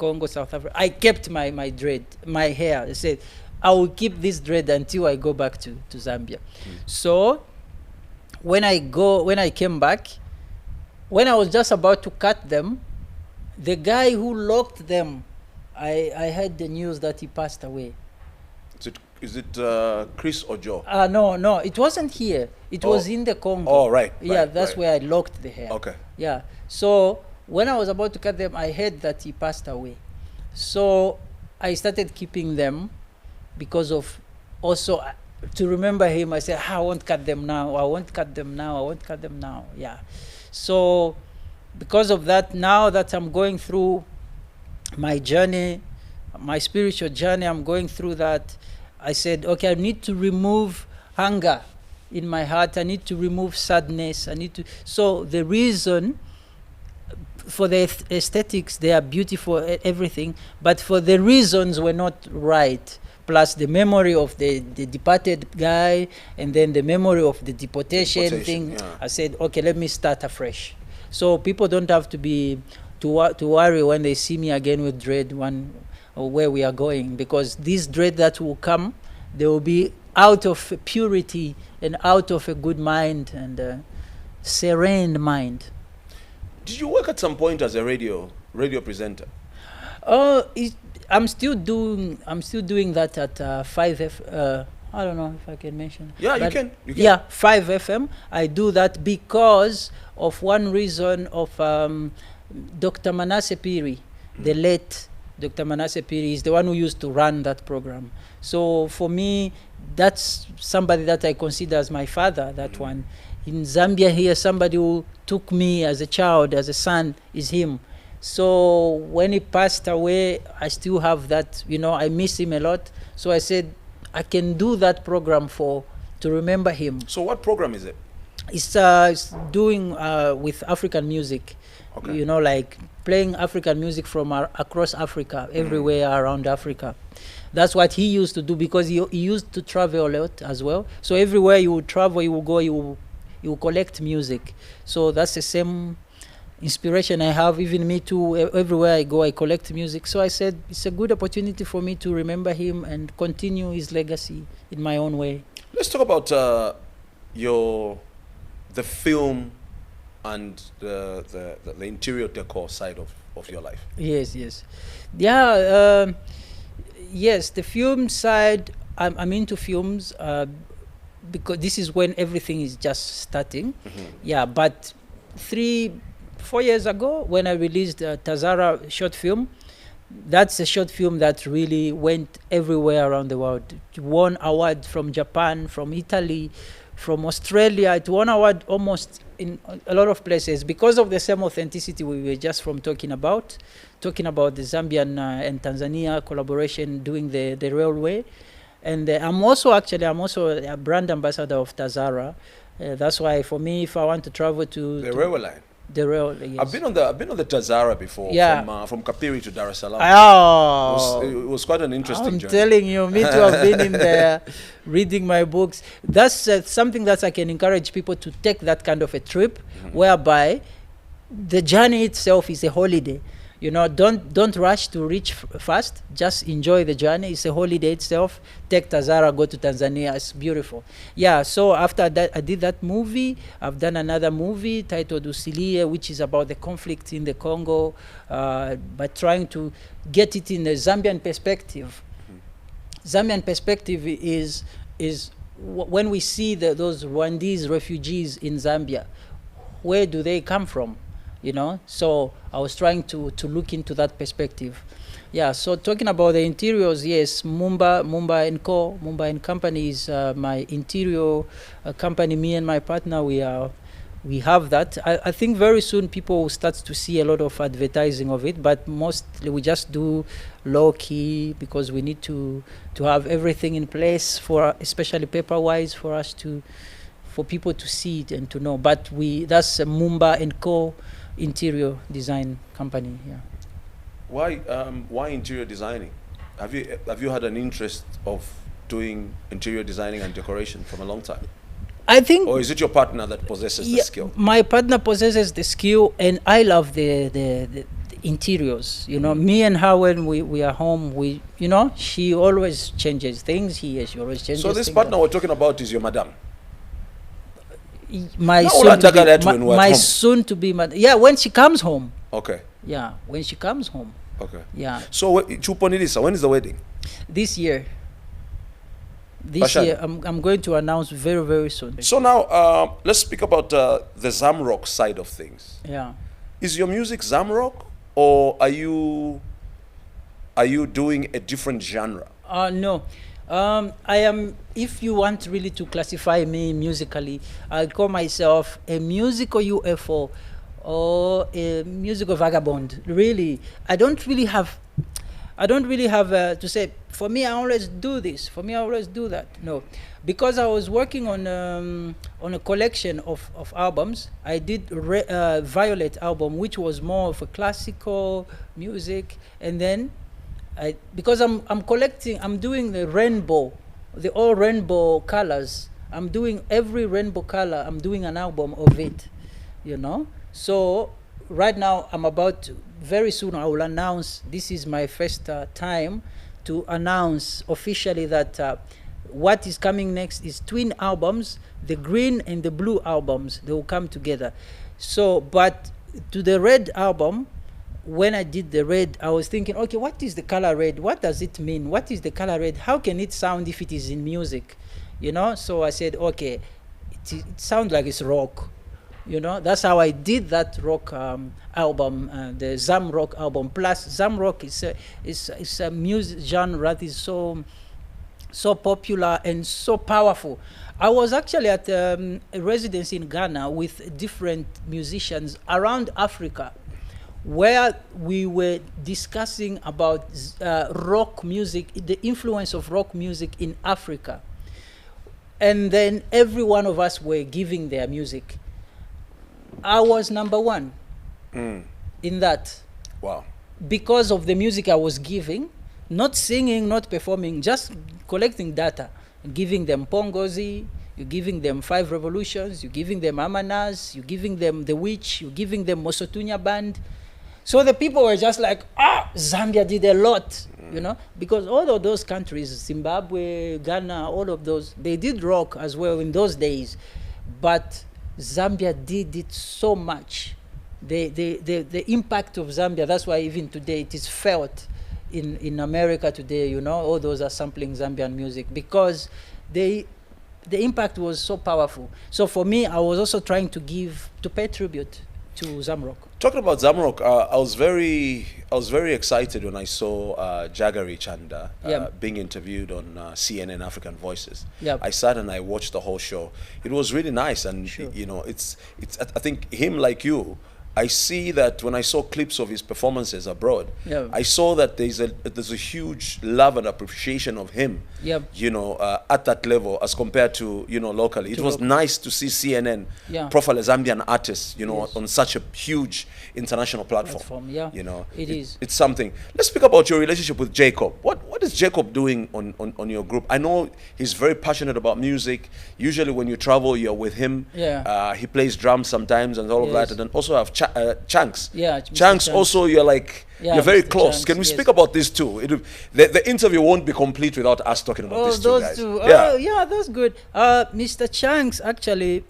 I kept my dread, my hair. I said, I will keep this dread until I go back to Zambia. So when I came back, when I was just about to cut them, the guy who locked them, I heard the news that he passed away. Is it Chris or Joe? No, it wasn't here. It was in the Congo. Oh, right. Yeah, that's where I locked the hair. Okay. Yeah. So when I was about to cut them, I heard that he passed away. So I started keeping them because of also to remember him. I said, I won't cut them now. I won't cut them now. Yeah. So because of that, now that I'm going through my journey, my spiritual journey, I'm going through that, I said, okay, I need to remove hunger in my heart. I need to remove sadness. So the reason for the aesthetics, they are beautiful, everything, but for the reasons were not right. Plus the memory of the departed guy, and then the memory of the deportation thing. Yeah. I said, okay, let me start afresh. So people don't have to worry when they see me again with dread or where we are going, because this dread that will come, they will be out of purity and out of a good mind and a serene mind. Did you work at some point as a radio presenter? I'm still doing that at 5F. I don't know if I can mention. Yeah, you can. Yeah, 5FM. I do that because of one reason of Dr. Manasseh Phiri, the late Dr. Manasseh Phiri is the one who used to run that program. So for me, that's somebody that I consider as my father, that one. In Zambia here, somebody who took me as a child, as a son, is him. So when he passed away, I still have that, I miss him a lot. So I said, I can do that program to remember him. So what program is it? It's doing with African music. Okay. Like playing African music from across Africa, everywhere around Africa. That's what he used to do, because he used to travel a lot as well. So everywhere you would travel, you will go, you will collect music. So that's the same inspiration I have. Even me too, everywhere I go, I collect music. So I said it's a good opportunity for me to remember him and continue his legacy in my own way. Let's talk about the film and the interior decor side of your life. Yes. Yeah, yes, the film side, I'm into films because this is when everything is just starting. Yeah, but 3-4 years ago, when I released Tazara short film, that's a short film that really went everywhere around the world. It won awards from Japan, from Italy, from Australia. It won award almost in a lot of places because of the same authenticity we were just talking about the Zambian and Tanzania collaboration doing the railway. And I'm also a brand ambassador of Tazara. That's why for me, if I want to travel to railway line. The real, yes. I've been on the Tazara before. Yeah. From Phiri to Dar es Salaam. Oh, It was quite an interesting I'm journey. telling you, me too. I've been in there reading my books. That's something that I can encourage people to take that kind of a trip, whereby the journey itself is a holiday. You know, don't rush to reach fast. Just enjoy the journey. It's a holiday itself. Take Tazara, go to Tanzania. It's beautiful. Yeah. So after that, I did that movie. I've done another movie titled Usilie, which is about the conflict in the Congo, but trying to get it in a Zambian perspective. Zambian perspective is when we see those Rwandese refugees in Zambia, where do they come from? You know, so I was trying to look into that perspective. Yeah, so talking about the interiors, yes, Mumba and Co. Mumba and Company is my interior company. Me and my partner, we have that. I think very soon people will start to see a lot of advertising of it, but mostly we just do low key because we need to have everything in place for, especially paper-wise, for people to see it and to know. But that's a Mumba and Co. interior design company. Yeah. Why interior designing? Have you had an interest of doing interior designing and decoration from a long time? I think. Or is it your partner that possesses the skill? My partner possesses the skill, and I love the interiors. You know, me and her, when we are home, she always changes things here. She always changes. So this things partner we're talking about is your madam. My soon to be yeah, when she comes home. Okay. Yeah, when she comes home. Okay. Yeah. So Chuponilisa, when is the wedding? This year. This year, I'm going to announce very, very soon. So now let's speak about the Zamrock side of things. Yeah. Is your music Zamrock, or are you doing a different genre? No. I am, if you want really to classify me musically, I'll call myself a musical UFO or a musical vagabond. Really, I don't really have to say, for me, I always do this. For me, I always do that. No, because I was working on a collection of albums. I did Violet album, which was more of a classical music, and then because I'm doing the rainbow, all rainbow colors. I'm doing every rainbow color. I'm doing an album of it, you know. So right now very soon I will announce. This is my first time to announce officially that what is coming next is twin albums, the green and the blue albums. They will come together. So, but to the red album. When I did the red, I was thinking, okay, what is the color red? What does it mean? What is the color red? How can it sound if it is in music? You know, so I said, okay, it sounds like it's rock. You know, that's how I did that rock album, the Zam Rock album. Plus, Zam Rock is a music genre that is so popular and so powerful. I was actually at a residency in Ghana with different musicians around Africa, where we were discussing about rock music, the influence of rock music in Africa. And then every one of us were giving their music. I was number one in that. Wow. Because of the music I was giving, not singing, not performing, just collecting data, giving them Pongozi, you're giving them Five Revolutions, you're giving them Amanas, you're giving them The Witch, you're giving them Mosotunya Band. So the people were just like, Zambia did a lot, you know, because all of those countries, Zimbabwe, Ghana, all of those, they did rock as well in those days. But Zambia did it so much. The impact of Zambia, that's why even today it is felt in America today, you know, all those are sampling Zambian music because the impact was so powerful. So for me, I was also trying to pay tribute to Zamrock. Talking about Zamrock, I was very excited when I saw Jagari Chanda being interviewed on CNN African Voices. Yep. I sat and I watched the whole show. It was really nice, and Sure. you know, it's I think him like you I see that when I saw clips of his performances abroad, Yeah. I saw that there's a huge love and appreciation of him, Yep. you know, at that level as compared to, you know, locally. It was nice to see CNN Yeah. profile a Zambian artist, you know, Yes. on such a huge international platform. Yeah, You know, it is. It's something. Let's speak about your relationship with Jacob. What is Jacob doing on your group? I know he's very passionate about music. Usually when you travel, you're with him. Yeah. He plays drums sometimes and all of that. Yes. And then also have Chanks. Yeah, Mr. Chanks Chanks. also, you're like, Yeah, you're very Mr. close. Chanks, Can we yes. speak about this too? The interview won't be complete without us talking about these two those guys. two. Yeah. Oh, yeah, that's good. Mr. Chanks, actually,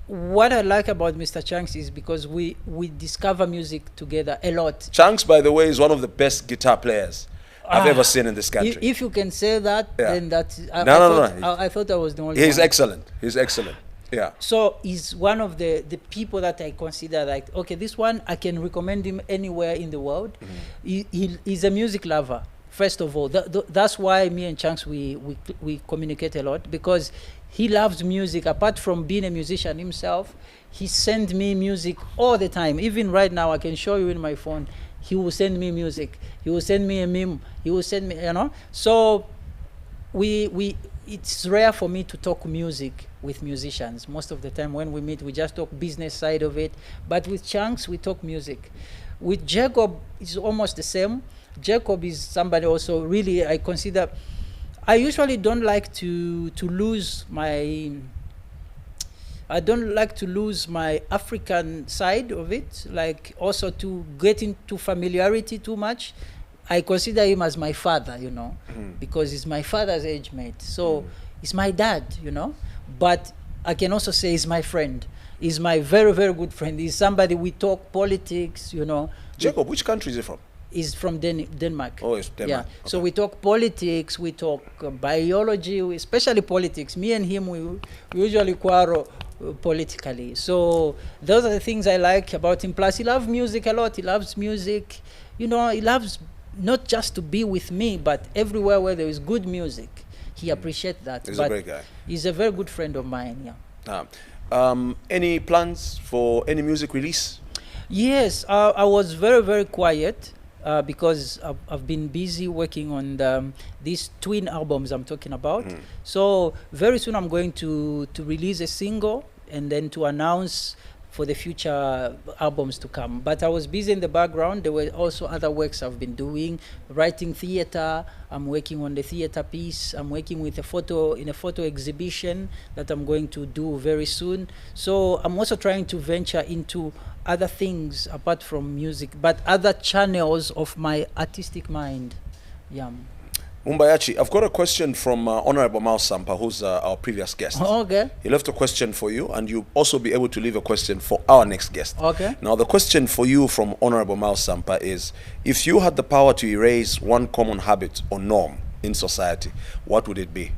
what I like about Mr. Chanks is because we discover music together a lot. Chanks, by the way, is one of the best guitar players I've ever seen in this country. If you can say that, Yeah. then that's. No. I thought I was the only He's one. excellent. He's excellent. Yeah. So he's one of the people that I consider like, okay, this one, I can recommend him anywhere in the world. He's a music lover, first of all. That's why me and Chanks, we communicate a lot, because he loves music. Apart from being a musician himself, he sends me music all the time. Even right now, I can show you in my phone. He will send me music. He will send me a meme. He will send me, you know. So it's rare for me to talk music with musicians. Most of the time when we meet, we just talk business side of it. But with Chanks, we talk music. With Jacob, it's almost the same. Jacob is somebody also really I consider. I usually don't like to lose my. I don't like to lose my African side of it, like also to get into familiarity too much. I consider him as my father, you know, because he's my father's age mate. So he's my dad, you know, but I can also say he's my friend. He's my very, very good friend. He's somebody we talk politics, you know. Jacob, which country is he from? He's from Denmark. Oh, it's Denmark. Yeah. So we talk politics, we talk biology, especially politics. Me and him, we usually quarrel politically. So those are the things I like about him. Plus, he loves music a lot. He loves music. You know, he loves not just to be with me, but everywhere where there is good music. He appreciates that. He's a great guy. He's a very good friend of mine, yeah. Any plans for any music release? Yes, I was very, very quiet because I've been busy working on these twin albums I'm talking about. So very soon I'm going to release a single and then to announce for the future albums to come. But I was busy in the background. There were also other works I've been doing, writing theater. I'm working on the theater piece. I'm working with a photo exhibition that I'm going to do very soon. So I'm also trying to venture into other things apart from music, but other channels of my artistic mind. Yeah. Mumba Yachi, I've got a question from Honorable Mal Sampa, who's our previous guest. Okay. He left a question for you, and you'll also be able to leave a question for our next guest. Okay. Now, the question for you from Honorable Mal Sampa is, if you had the power to erase one common habit or norm in society, what would it be?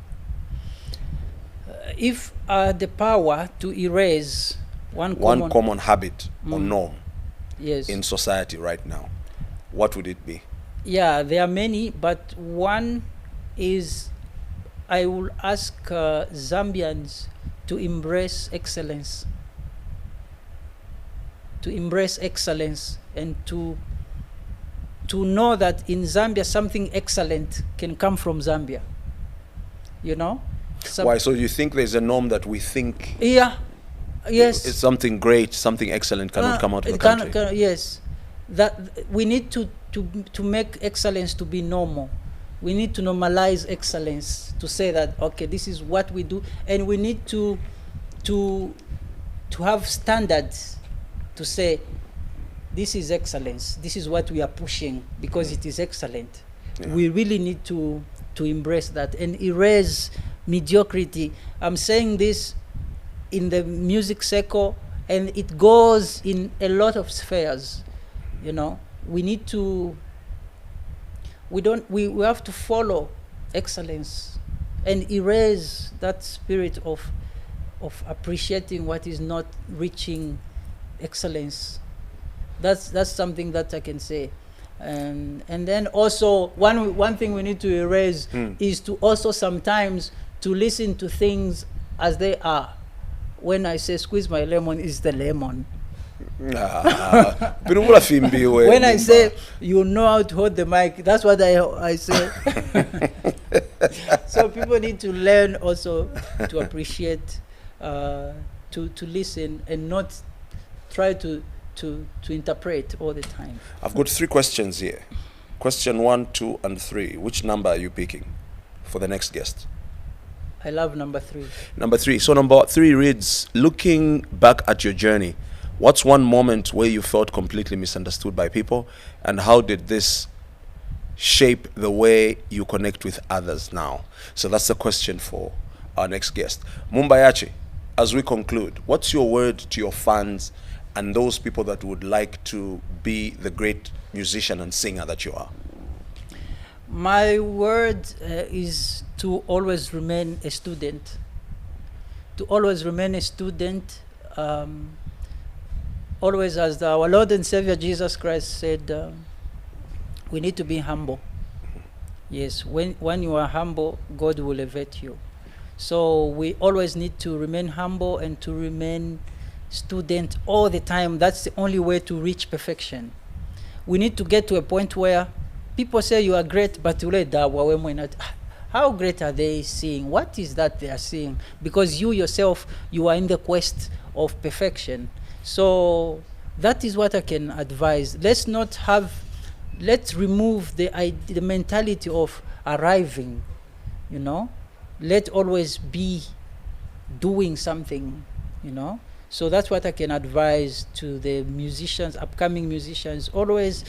If the power to erase one common habit or norm yes. in society right now, what would it be? Yeah, there are many, but one is I will ask Zambians to embrace excellence. To embrace excellence and to know that in Zambia something excellent can come from Zambia. You know? Why? So you think there's a norm that we think yeah. Yes. it's something great, something excellent cannot come out of the country? Yes. That we need to make excellence to be normal. We need to normalize excellence, to say that, okay, this is what we do, and we need to have standards to say, this is excellence, this is what we are pushing because it is excellent. Yeah. We really need to embrace that and erase mediocrity. I'm saying this in the music circle, and it goes in a lot of spheres. You know, we need to. We have to follow excellence and erase that spirit of appreciating what is not reaching excellence. That's something that I can say. And then also one thing we need to erase is to also sometimes to listen to things as they are. When I say squeeze my lemon, is the lemon. Pirungula fimbi we. When I say you know how to hold the mic, that's what I say. So people need to learn also to appreciate, to listen and not try to interpret all the time. I've got 3 questions here. Question 1, 2, and 3. Which number are you picking for the next guest? I love number 3. Number 3. So number 3 reads, looking back at your journey, what's one moment where you felt completely misunderstood by people, and how did this shape the way you connect with others now? So that's the question for our next guest. Mumba Yachi, as we conclude, what's your word to your fans and those people that would like to be the great musician and singer that you are? My word is to always remain a student. To always remain a student. Always, as our Lord and Savior Jesus Christ said, we need to be humble. Yes, when you are humble, God will elevate you. So we always need to remain humble and to remain student all the time. That's the only way to reach perfection. We need to get to a point where people say you are great, but how great are they seeing? What is that they are seeing? Because you yourself, you are in the quest of perfection. So that is what I can advise. Let's remove the mentality of arriving, you know. Let always be doing something, you know. So that's what I can advise to the musicians, upcoming musicians. Always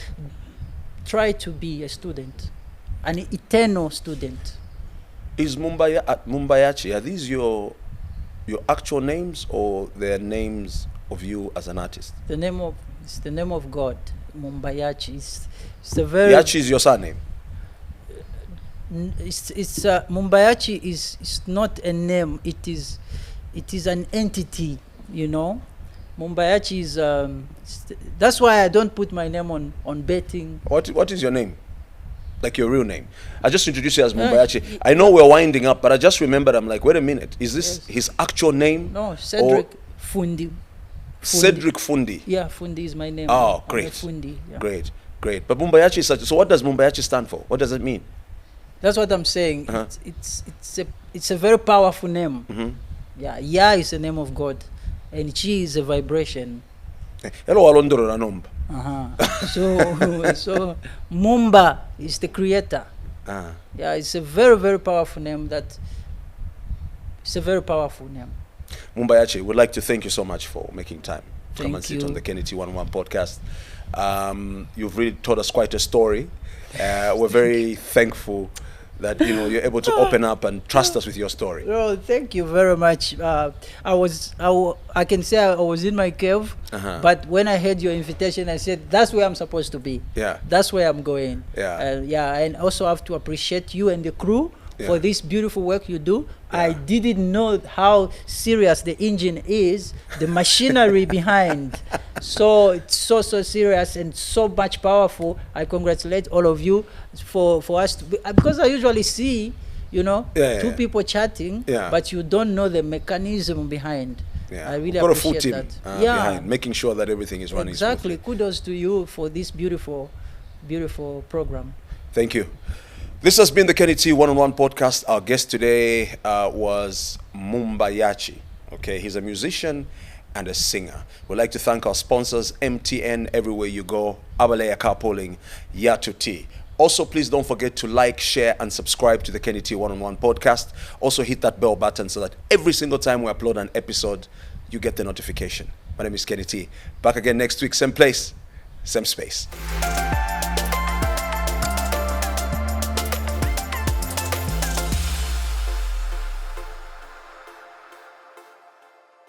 try to be a student, an eternal student. Is Mumba Yachi, are these your actual names, or they're names of you as an artist? It's the name of God. Mumba Yachi. It's a very. Yachi is your surname. Mumba Yachi is not a name. It is an entity. You know, Mumba Yachi is. That's why I don't put my name on betting. What is your name? Like your real name? I just introduced you as Mumba Yachi. I know we're winding up, but I just remembered. I'm like, wait a minute. Is this his actual name? No, Cedric Fundi. Cedric Fundi. Yeah, Fundi is my name. Oh, great. Fundi. Yeah. Great. But Mumba Yachi is such. So what does Mumba Yachi stand for? What does it mean? That's what I'm saying. It's a very powerful name. Mm-hmm. Yeah, Ya is the name of God, and Chi is a vibration. Hello, Alondoro Ranomba. So Mumba is the creator. Yeah, it's a very, very powerful name. It's a very powerful name. Mumba Yachi, we'd like to thank you so much for making time to come and sit you. on the Kenny T101 podcast. You've really told us quite a story. We're very thankful that you're able to open up and trust us with your story. Oh, thank you very much. I can say I was in my cave, but when I heard your invitation, I said that's where I'm supposed to be. Yeah, that's where I'm going. Yeah, and also have to appreciate you and the crew for this beautiful work you do. Yeah. I didn't know how serious the engine is, the machinery behind. So it's so serious and so much powerful. I congratulate all of you for us to be, because I usually see, two people chatting, but you don't know the mechanism behind. Yeah. I really appreciate that. Behind, making sure that everything is running exactly. smoothly. Kudos to you for this beautiful program. Thank you. This has been the Kenny T One-on-One podcast. Our guest today was Mumba Yachi. Okay, he's a musician and a singer. We'd like to thank our sponsors, MTN, Everywhere You Go, Abaleya Carpooling, Yatu Tea. Also, please don't forget to like, share, and subscribe to the Kenny T One-on-One podcast. Also, hit that bell button so that every single time we upload an episode, you get the notification. My name is Kenny T. Back again next week, same place, same space.